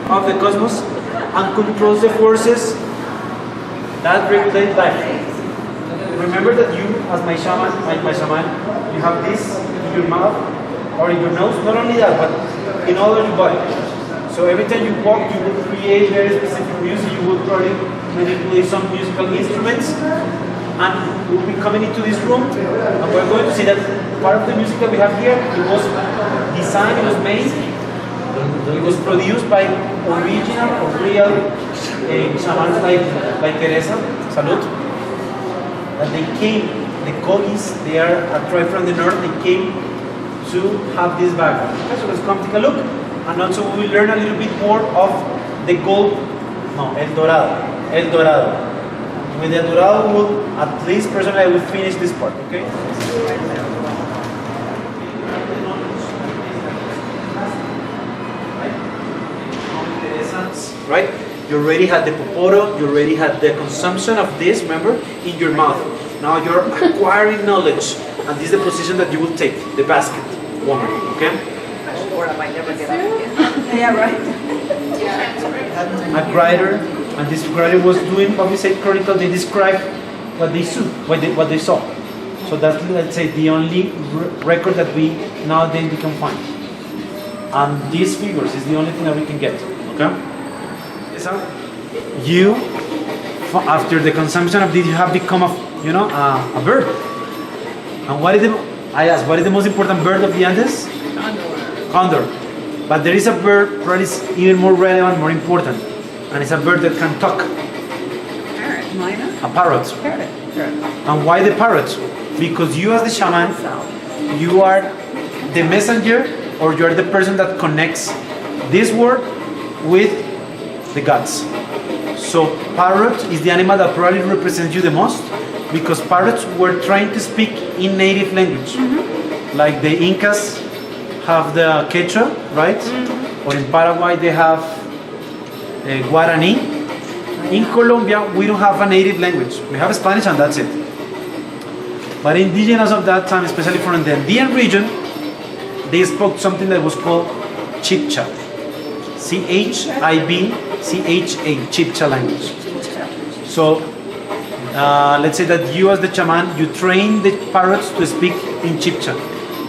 S1: Of the cosmos and controls the forces that regulate life. Remember that you, as my shaman, you have this in your mouth or in your nose. Not only that, but in all of your body. So every time you walk, you will create very specific music. You will probably manipulate some musical instruments. And we'll be coming into this room, and we're going to see that part of the music that we have here, it was designed, it was made. It was produced by original or real shamans like Teresa, Salud. And they came, the Kogis, they are a tribe from the north, they came to have this background. Okay, so let's come take a look. And also we will learn a little bit more of the gold, El Dorado. With the Dorado, we will, at least personally, I will finish this part, okay? Right? You already had the poporo, you already had the consumption of this, remember, in your mouth. Now you're acquiring knowledge, and this is the position that you will take, the basket woman, okay?
S6: Or I might never get up again. Yeah, right.
S1: A writer, and this writer was doing what we say chronicle, they describe what they saw, what they saw. So that's, let's say, the only record that we nowadays we can find. And these figures is the only thing that we can get, okay? You, after the consumption of this, you have become a bird. And I asked, what is the most important bird of the Andes? Condor. But there is a bird that is even more relevant, more important, and it's a bird that can talk.
S6: Parrot, Mina?
S1: A parrot.
S6: Parrot.
S1: And why the parrot? Because you as the shaman, you are the messenger, or you are the person that connects this word with the gods. So parrot is the animal that probably represents you the most, because parrots were trying to speak in native language. Like the Incas have the Quechua, right? Or in Paraguay they have Guarani. In Colombia we don't have a native language. We have Spanish and that's it. But indigenous of that time, especially from the Andean region, they spoke something that was called Chibcha. Chibcha, Chibcha language. So let's say that you as the shaman, you train the parrots to speak in Chibcha,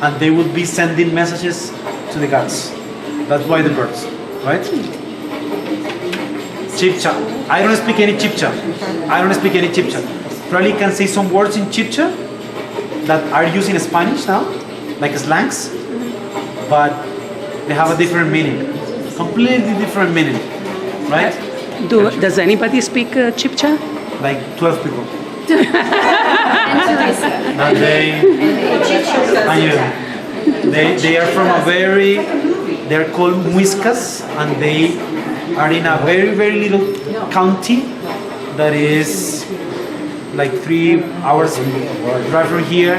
S1: and they will be sending messages to the gods. That's why the birds, right? Chibcha. I don't speak any Chibcha. Probably can say some words in Chibcha that are used in Spanish now, like slangs, but they have a different meaning, completely different meaning, right?
S3: Does anybody speak Chibcha?
S1: Like 12 people.
S6: And
S1: They are from a they're called Muiscas, and they are in a very, very little county that is like 3 hours drive from here,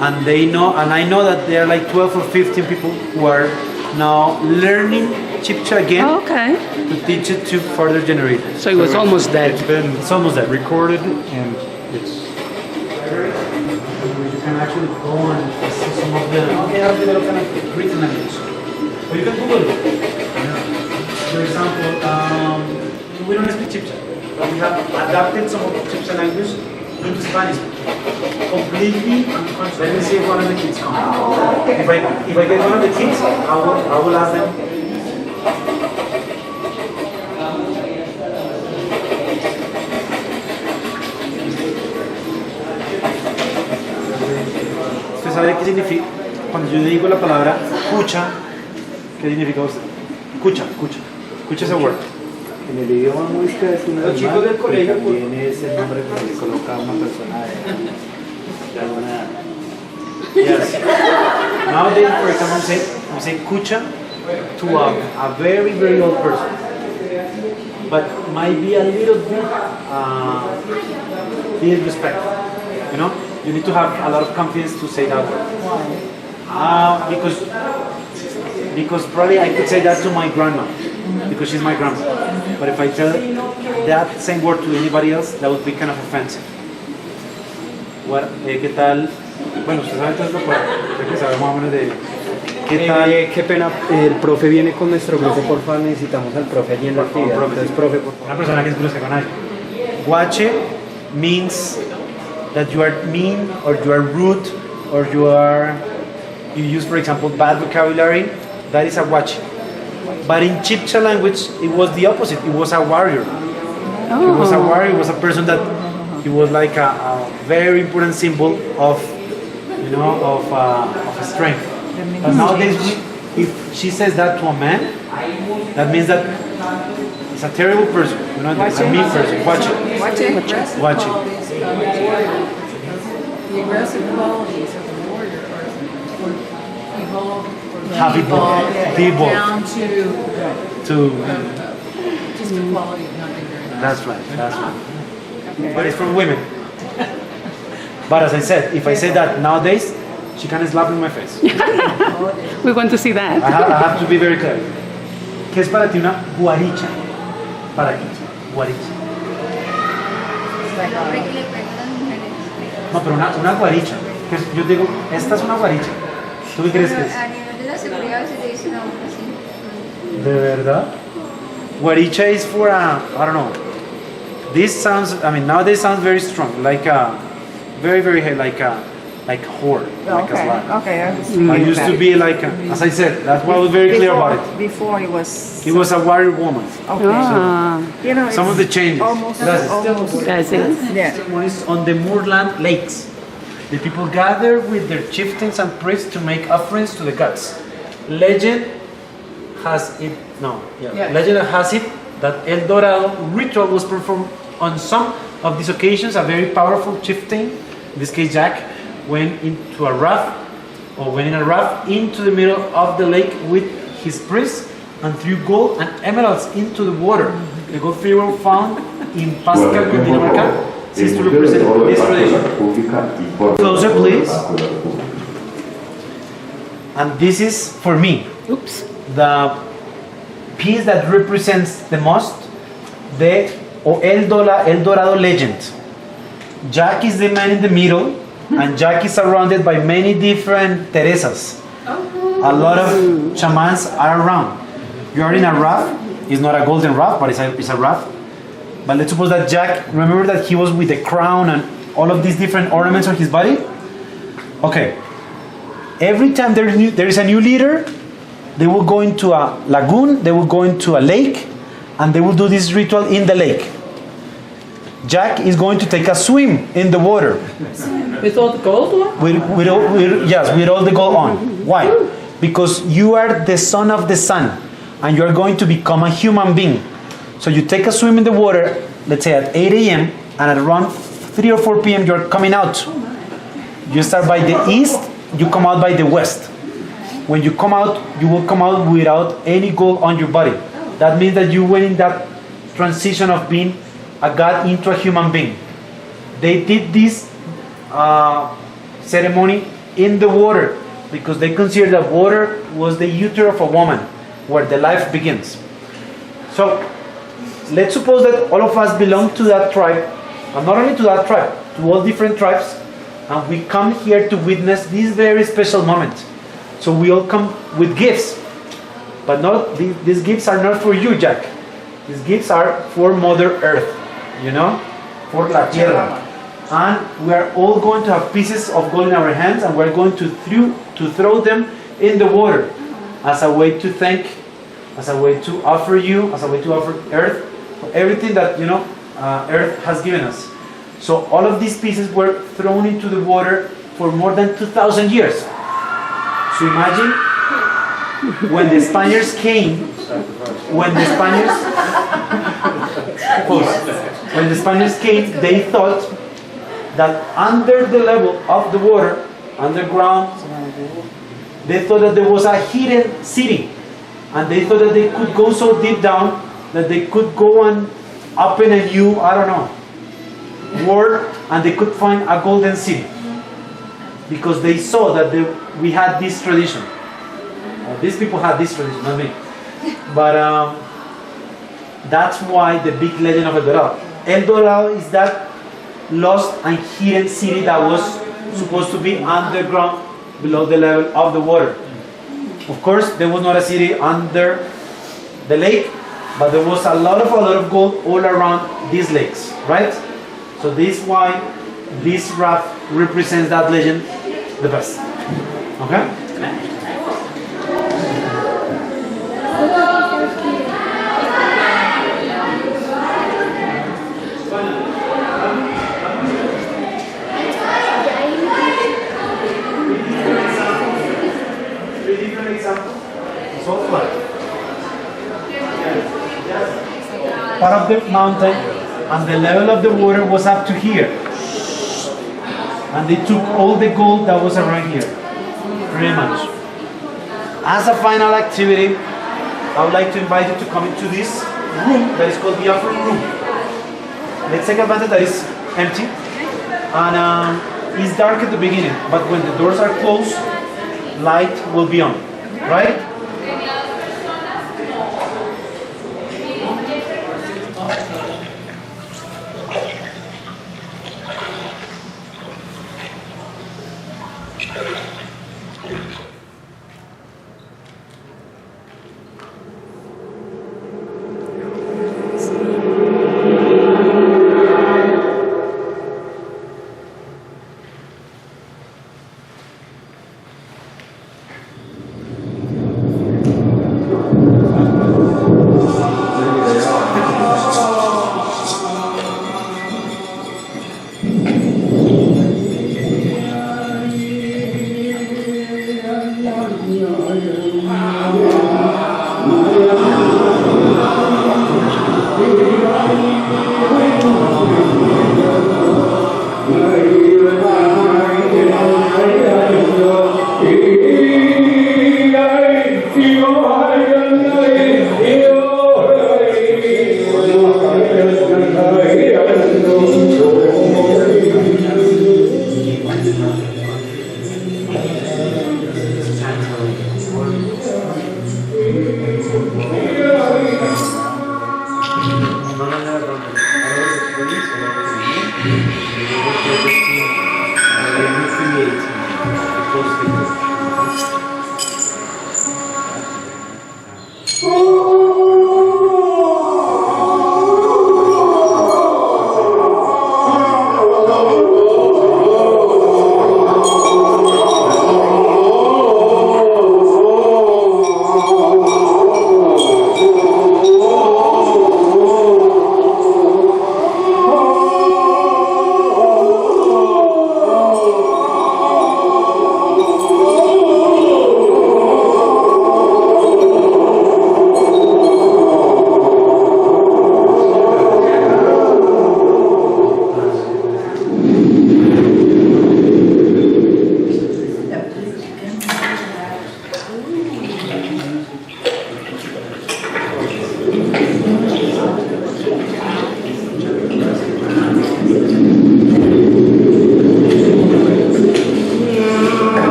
S1: and I know that there are like 12 or 15 people who are now learning Chibcha again
S3: Okay.
S1: to teach it to further generations.
S3: So it was almost dead.
S1: It's almost there.
S5: Recorded and it's
S1: You can actually go and see some of the kind of written language. But you can Google it. For example, we don't speak Chibcha, but we have adapted some of the Chibcha language into Spanish. Completely unconscious. Let me see if one of the kids come. If I get one of the kids, I will ask them. ¿Usted sabe qué significa? Cuando yo digo la palabra cucha, ¿qué significa usted? Cucha ese word.
S8: En el idioma Muisca es un
S1: Los chicos del colegio,
S8: también es el nombre que se le coloca a una persona de alguna edad.
S1: Yes. Nowadays, for example, we say kucha to a very, very old person. But might be a little bit disrespectful. You know? You need to have a lot of confidence to say that word. Because probably I could say that to my grandma, because she's my grandma. But if I tell that same word to anybody else, that would be kind of offensive. ¿Qué tal? Bueno, usted sabe todo esto, porque sabe más o menos de... ¿Qué tal?
S8: Qué pena, el profe viene con nuestro grupo, porfa, necesitamos al profe allí en la actividad. Entonces, profe, por favor.
S1: Una persona que es brusca con alguien. Guache means that you are mean, or you are rude, or you use, for example, bad vocabulary. That is a guache. But in Chibcha language, it was the opposite. It was a warrior. It was a warrior. It was a person that he was like a very important symbol of strength. But nowadays, if she says that to a man, that means that it's a terrible person. You know, it's a mean person. Watch it. Watch it.
S7: The aggressive qualities of the warrior are evolved
S1: Have evolved.
S7: down to just a quality of not being very nice.
S1: That's right. But it's from women. But as I said, if I say that nowadays, she can slap in my face.
S3: We want to see that.
S1: I have to be very clear. ¿Qué es para ti una guaricha? Para ti, guaricha. No, pero una guaricha. Yo digo, esta es una guaricha. ¿Tú qué crees que es?
S6: A nivel de la seguridad se le dice una voz así.
S1: ¿De verdad? Guaricha is for I don't know. This sounds, nowadays sounds very strong, like a, very, very, like whore, like a slut.
S6: Okay.
S1: I used to be like, as I said, that's why I was very clear about it.
S6: Before it was.
S1: It was a warrior woman.
S6: Okay. You know,
S1: Some of the changes.
S6: almost.
S3: That's it.
S6: Yeah.
S1: One is on the moorland lakes. the people gathered with their chieftains and priests to make offerings to the gods. Legend has it that El Dorado ritual was performed on some of these occasions. A very powerful chieftain, in this case Jack, went in a raft into the middle of the lake with his priests and threw gold and emeralds into the water. The gold figure found in Pascal, Cundinamarca, seems to represent this tradition. Closer, please. And this is, for me, the piece that represents the most the El Dorado legend. Jack is the man in the middle, and Jack is surrounded by many different Teresas. A lot of shamans are around. You are in a raft. It's not a golden raft, but it's a raft. But let's suppose that Jack, remember that he was with the crown and all of these different ornaments on his body? Okay. Every time there is a new leader, they will go into a lagoon, they will go into a lake, and they will do this ritual in the lake. Jack is going to take a swim in the water.
S7: With all the gold on?
S1: With all the gold on. Why? Because you are the son of the sun, and you are going to become a human being. So you take a swim in the water, let's say at 8 a.m., and at around 3 or 4 p.m. you're coming out. You start by the east, you come out by the west. When you come out, you will come out without any gold on your body. That means that you went in that transition of being a god into a human being. They did this ceremony in the water because they considered that water was the uterus of a woman, where the life begins. So let's suppose that all of us belong to that tribe, and not only to that tribe, to all different tribes, and we come here to witness this very special moment. So we all come with gifts, but these gifts are not for you, Jack. These gifts are for Mother Earth, for La Tierra. And we are all going to have pieces of gold in our hands, and we're going to throw them in the water as a way to thank, as a way to offer you, as a way to offer Earth for everything that Earth has given us. So all of these pieces were thrown into the water for more than 2,000 years. So imagine when the Spaniards came, they thought that under the level of the water, underground, they thought that there was a hidden city, and they thought that they could go so deep down that they could go and open a new, world, and they could find a golden city, because they saw that we had this tradition. These people had this tradition, not me. But that's why the big legend of El Dorado. El Dorado is that lost and hidden city that was supposed to be underground, below the level of the water. Of course, there was not a city under the lake, but there was a lot of gold all around these lakes, right? So this is why this raft represents that legend the best. Okay? Part of the mountain, and the level of the water was up to here, and they took all the gold that was around here, pretty much. As a final activity, I would like to invite you to come into this room that is called the offering room. Let's take advantage that it's empty, and it's dark at the beginning, but when the doors are closed, light will be on, right?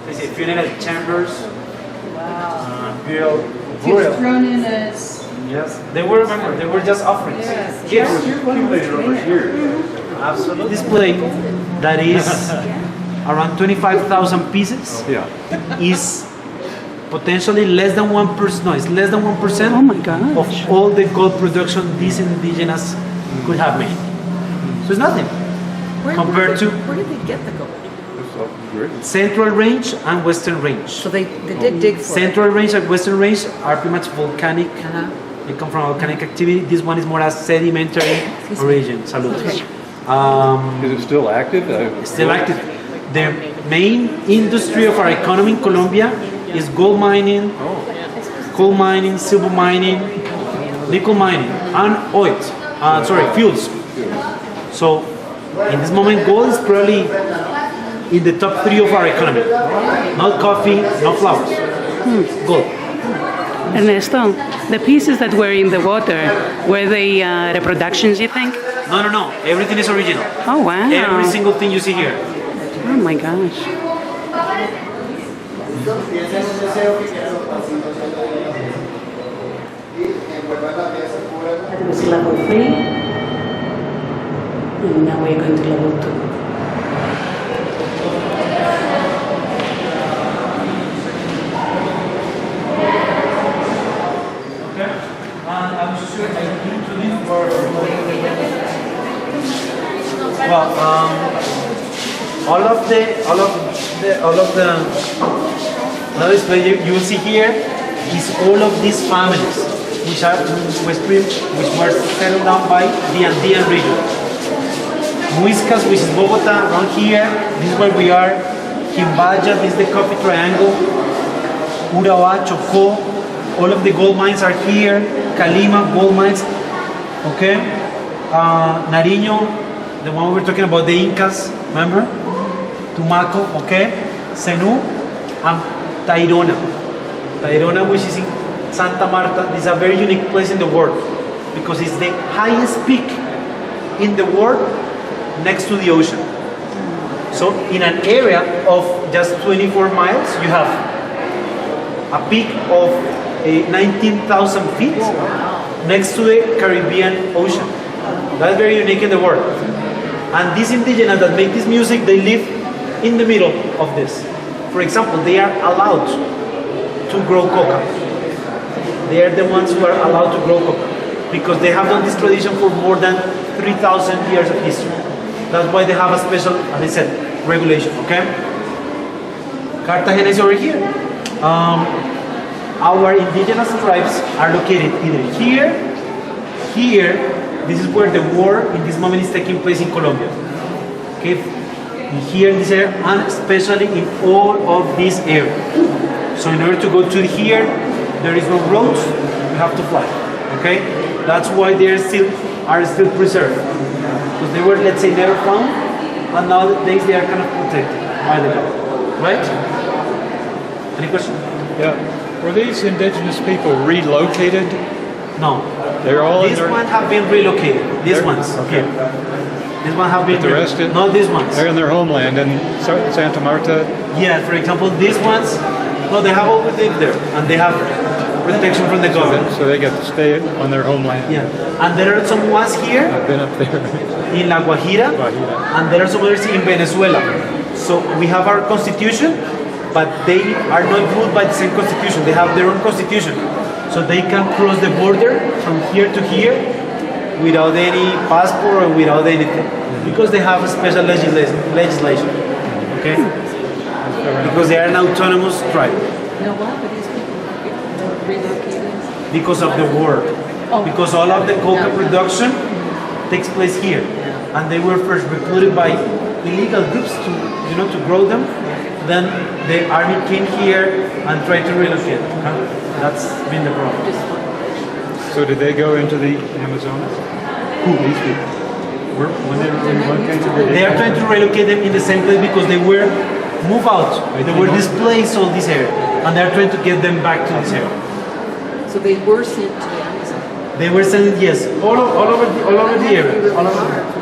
S1: They say funeral chambers.
S7: Wow.
S1: Burial.
S7: It's thrown in as.
S1: Yes, they were just offerings.
S7: Yes.
S1: Gifts.
S5: Accumulated over years.
S1: Absolutely. Display that is around 25,000 pieces
S5: Yeah.
S1: is potentially less than 1%. No, it's less than 1%
S3: Oh my gosh.
S1: of all the gold production these indigenous could have made. So it's nothing compared to
S7: Where did they get the gold?
S5: That's all great.
S1: Central Range and Western Range.
S7: So they did dig for
S1: Central Range and Western Range are pretty much volcanic.
S7: it. Uh-huh.
S1: They come from volcanic activity. This one is more a sedimentary origin. Salud.
S7: Okay.
S5: Is it still active?
S1: Still active. The main industry of our economy in Colombia is gold mining, coal mining, silver mining, nickel mining, and oil. Fuels. So, in this moment, gold is probably in the top 3 of our economy. Not coffee, not flowers. Gold.
S3: Ernesto, the pieces that were in the water, were they reproductions, you think?
S1: No. Everything is original.
S3: Oh, wow.
S1: Every single thing you see here.
S3: Oh my gosh. That was level 3. And now we're going to level 2.
S1: Well, all of the another display you will see here is all of these families which were settled down by the Andean region. Muisca, which is Bogota, around here. This is where we are. Quimbaja, this is the coffee triangle. Urabá, Chocó, all of the gold mines are here. Calima, gold mines. Okay. Nariño, the one we were talking about, the Incas, remember? Tumaco, okay. Senu, and Tayrona. Tayrona, which is in Santa Marta. This is a very unique place in the world because it's the highest peak in the world next to the ocean. So in an area of just 24 miles, you have a peak of 19,000 feet next to the Caribbean Ocean. That's very unique in the world. And these indigenous that make this music, they live in the middle of this. For example, they are allowed to grow coca. They are the ones who are allowed to grow coca because they have done this tradition for more than 3,000 years of history. That's why they have a special, as I said, regulation, okay? Cartagena is over here. Our indigenous tribes are located either here, this is where the war in this moment is taking place in Colombia. Okay? Here in this area, and especially in all of this area. So in order to go to here, there is no roads, you have to fly. Okay? That's why they are still preserved. Because they were, let's say, never found, and nowadays they are kind of protected by the government. Right? Any question?
S5: Yeah. Were these indigenous people relocated?
S1: No.
S5: They're all
S1: These ones have been relocated. These ones. Okay. These ones have been
S5: the rest
S1: relocated. Not these ones.
S5: They're in their homeland in Santa Marta.
S1: Yeah, for example, these ones, no, they have always lived there, and they have protection from the government.
S5: So they get to stay on their homeland.
S1: Yeah, and there are some ones here
S5: I've been up there.
S1: in La Guajira, and there are some others in Venezuela. So we have our constitution, but they are not ruled by the same constitution. They have their own constitution. So they can cross the border from here to here without any passport or without anything. Because they have a special legislation. Okay? Because they are an autonomous tribe.
S7: Now, why were these people relocated?
S1: Because of the war. Because all of the coca production takes place here. And they were first recruited by illegal groups to grow them. Then the army came here and tried to relocate. Okay? That's been the problem.
S5: So did they go into the Amazonas? Who? These people? When they were relocated?
S1: They are trying to relocate them in the same place because they were moved out. They were displaced on this area. And they are trying to get them back to this area.
S7: So they were sent to the Amazon.
S1: They were sent, yes, all over the area. All over.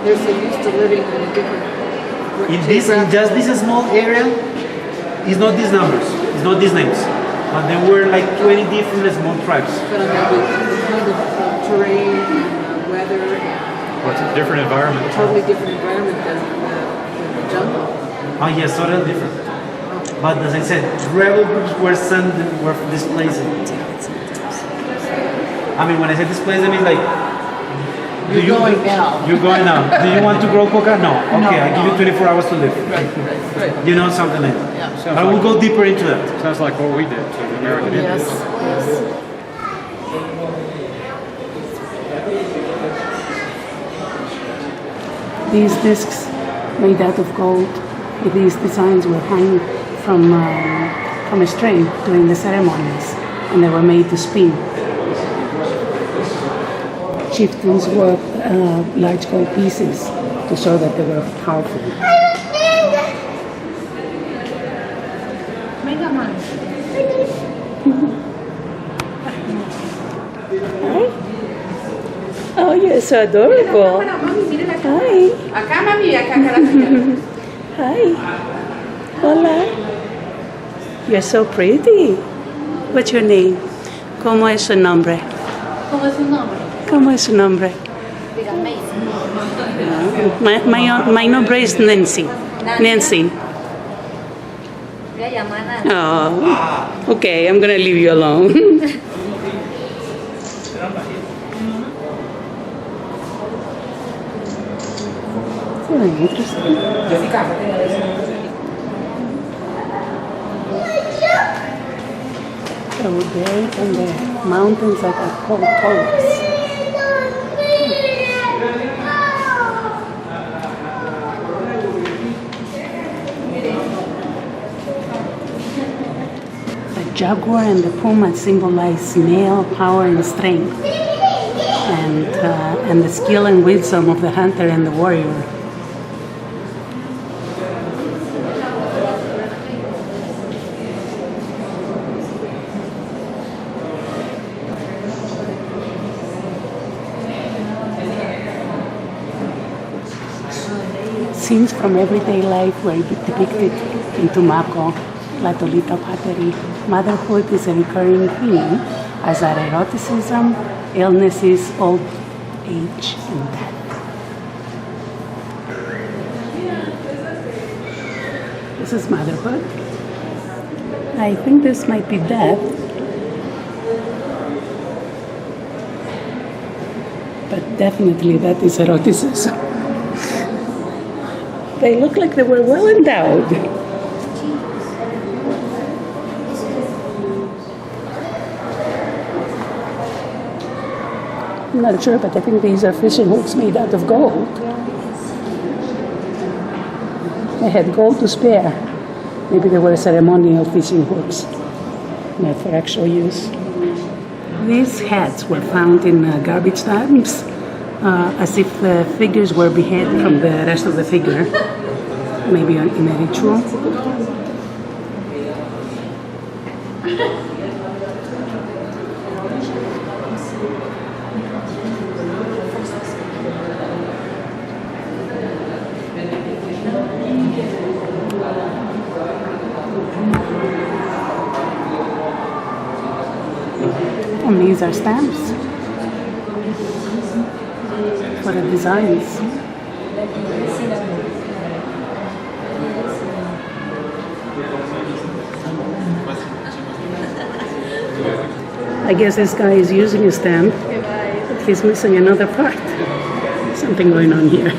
S7: They're so used to living in a different...
S1: In just this small area, it's not these numbers, it's not these names. But there were like 20 different small tribes.
S7: But I mean, the kind of terrain and weather and...
S5: What's a different environment?
S7: Totally different environment than the jungle.
S1: Oh yes, totally different. But as I said, rebel groups were displaced. I mean, when I say displaced, I mean like...
S7: You're going now.
S1: You're going now. Do you want to grow coca? No. Okay, I give you 24 hours to live.
S7: Right.
S1: You know, something like that.
S7: Yeah.
S1: I will go deeper into that.
S5: Sounds like what we did to the American Indians.
S7: Yes.
S3: These discs made out of gold with these designs were hung from a string during the ceremonies, and they were made to spin. Chieftains wore large gold pieces to show that they were powerful. Oh, you're so adorable. Hi.
S6: Acá, mami, acá, acá.
S3: Hi. Hola. You're so pretty. What's your name? ¿Cómo es su nombre?
S6: ¿Cómo es su nombre?
S3: ¿Cómo es su nombre?
S6: Dígame.
S3: My nombre is Nancy. Nancy.
S6: Voy a llamar a Nancy.
S3: Oh. Okay, I'm gonna leave you alone. Interesting. So there in the mountains that are called Taurus. jaguar and the puma symbolize male power and strength, and the skill and wisdom of the hunter and the warrior. Scenes from everyday life were depicted in Tumaco, Platolita pottery. Motherhood is a recurring theme, as are eroticism, illnesses, old age, and death. This is motherhood. I think this might be death. But definitely that is eroticism. They look like they were well endowed. I'm not sure, but I think these are fishing hooks made out of gold. They had gold to spare. Maybe they were ceremonial fishing hooks, not for actual use. These heads were found in garbage dumps, as if the figures were beheaded from the rest of the figure, maybe in a ritual. And these are stamps for the designs. I guess this guy is using a stamp, but he's missing another part. Something going on here.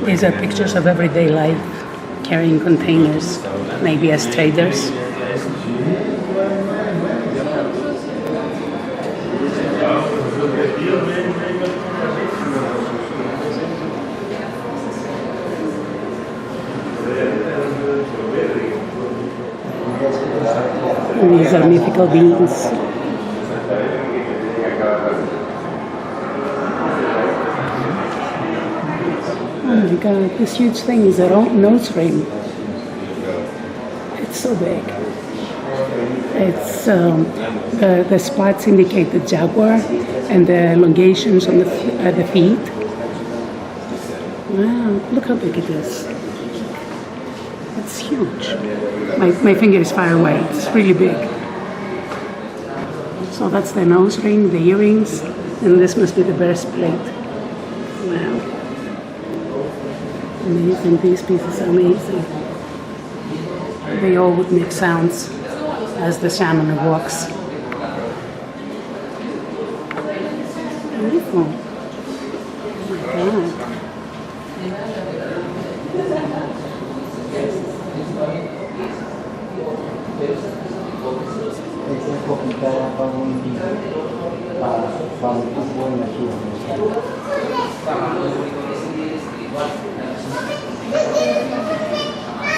S3: These are pictures of everyday life, carrying containers, maybe as traders. And these are mythical beings. Oh my god, this huge thing is a nose ring. It's so big. It's the spots indicate the jaguar and the elongations on the feet. Wow, look how big it is. It's huge. My finger is far away. It's really big. So that's the nose ring, the earrings, and this must be the breastplate. Wow. Amazing. These pieces are amazing. They all would make sounds as the shaman walks. Beautiful. Oh my god.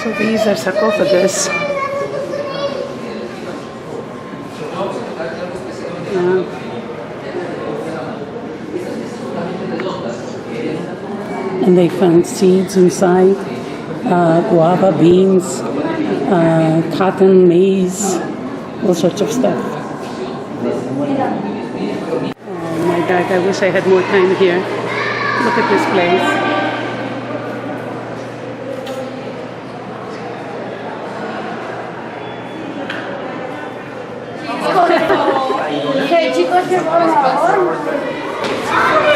S3: So these are sarcophagus. And they found seeds inside, guava, beans, cotton, maize, all sorts of stuff. Oh my god, I wish I had more time here. Look at this place.
S6: Chicos, por favor.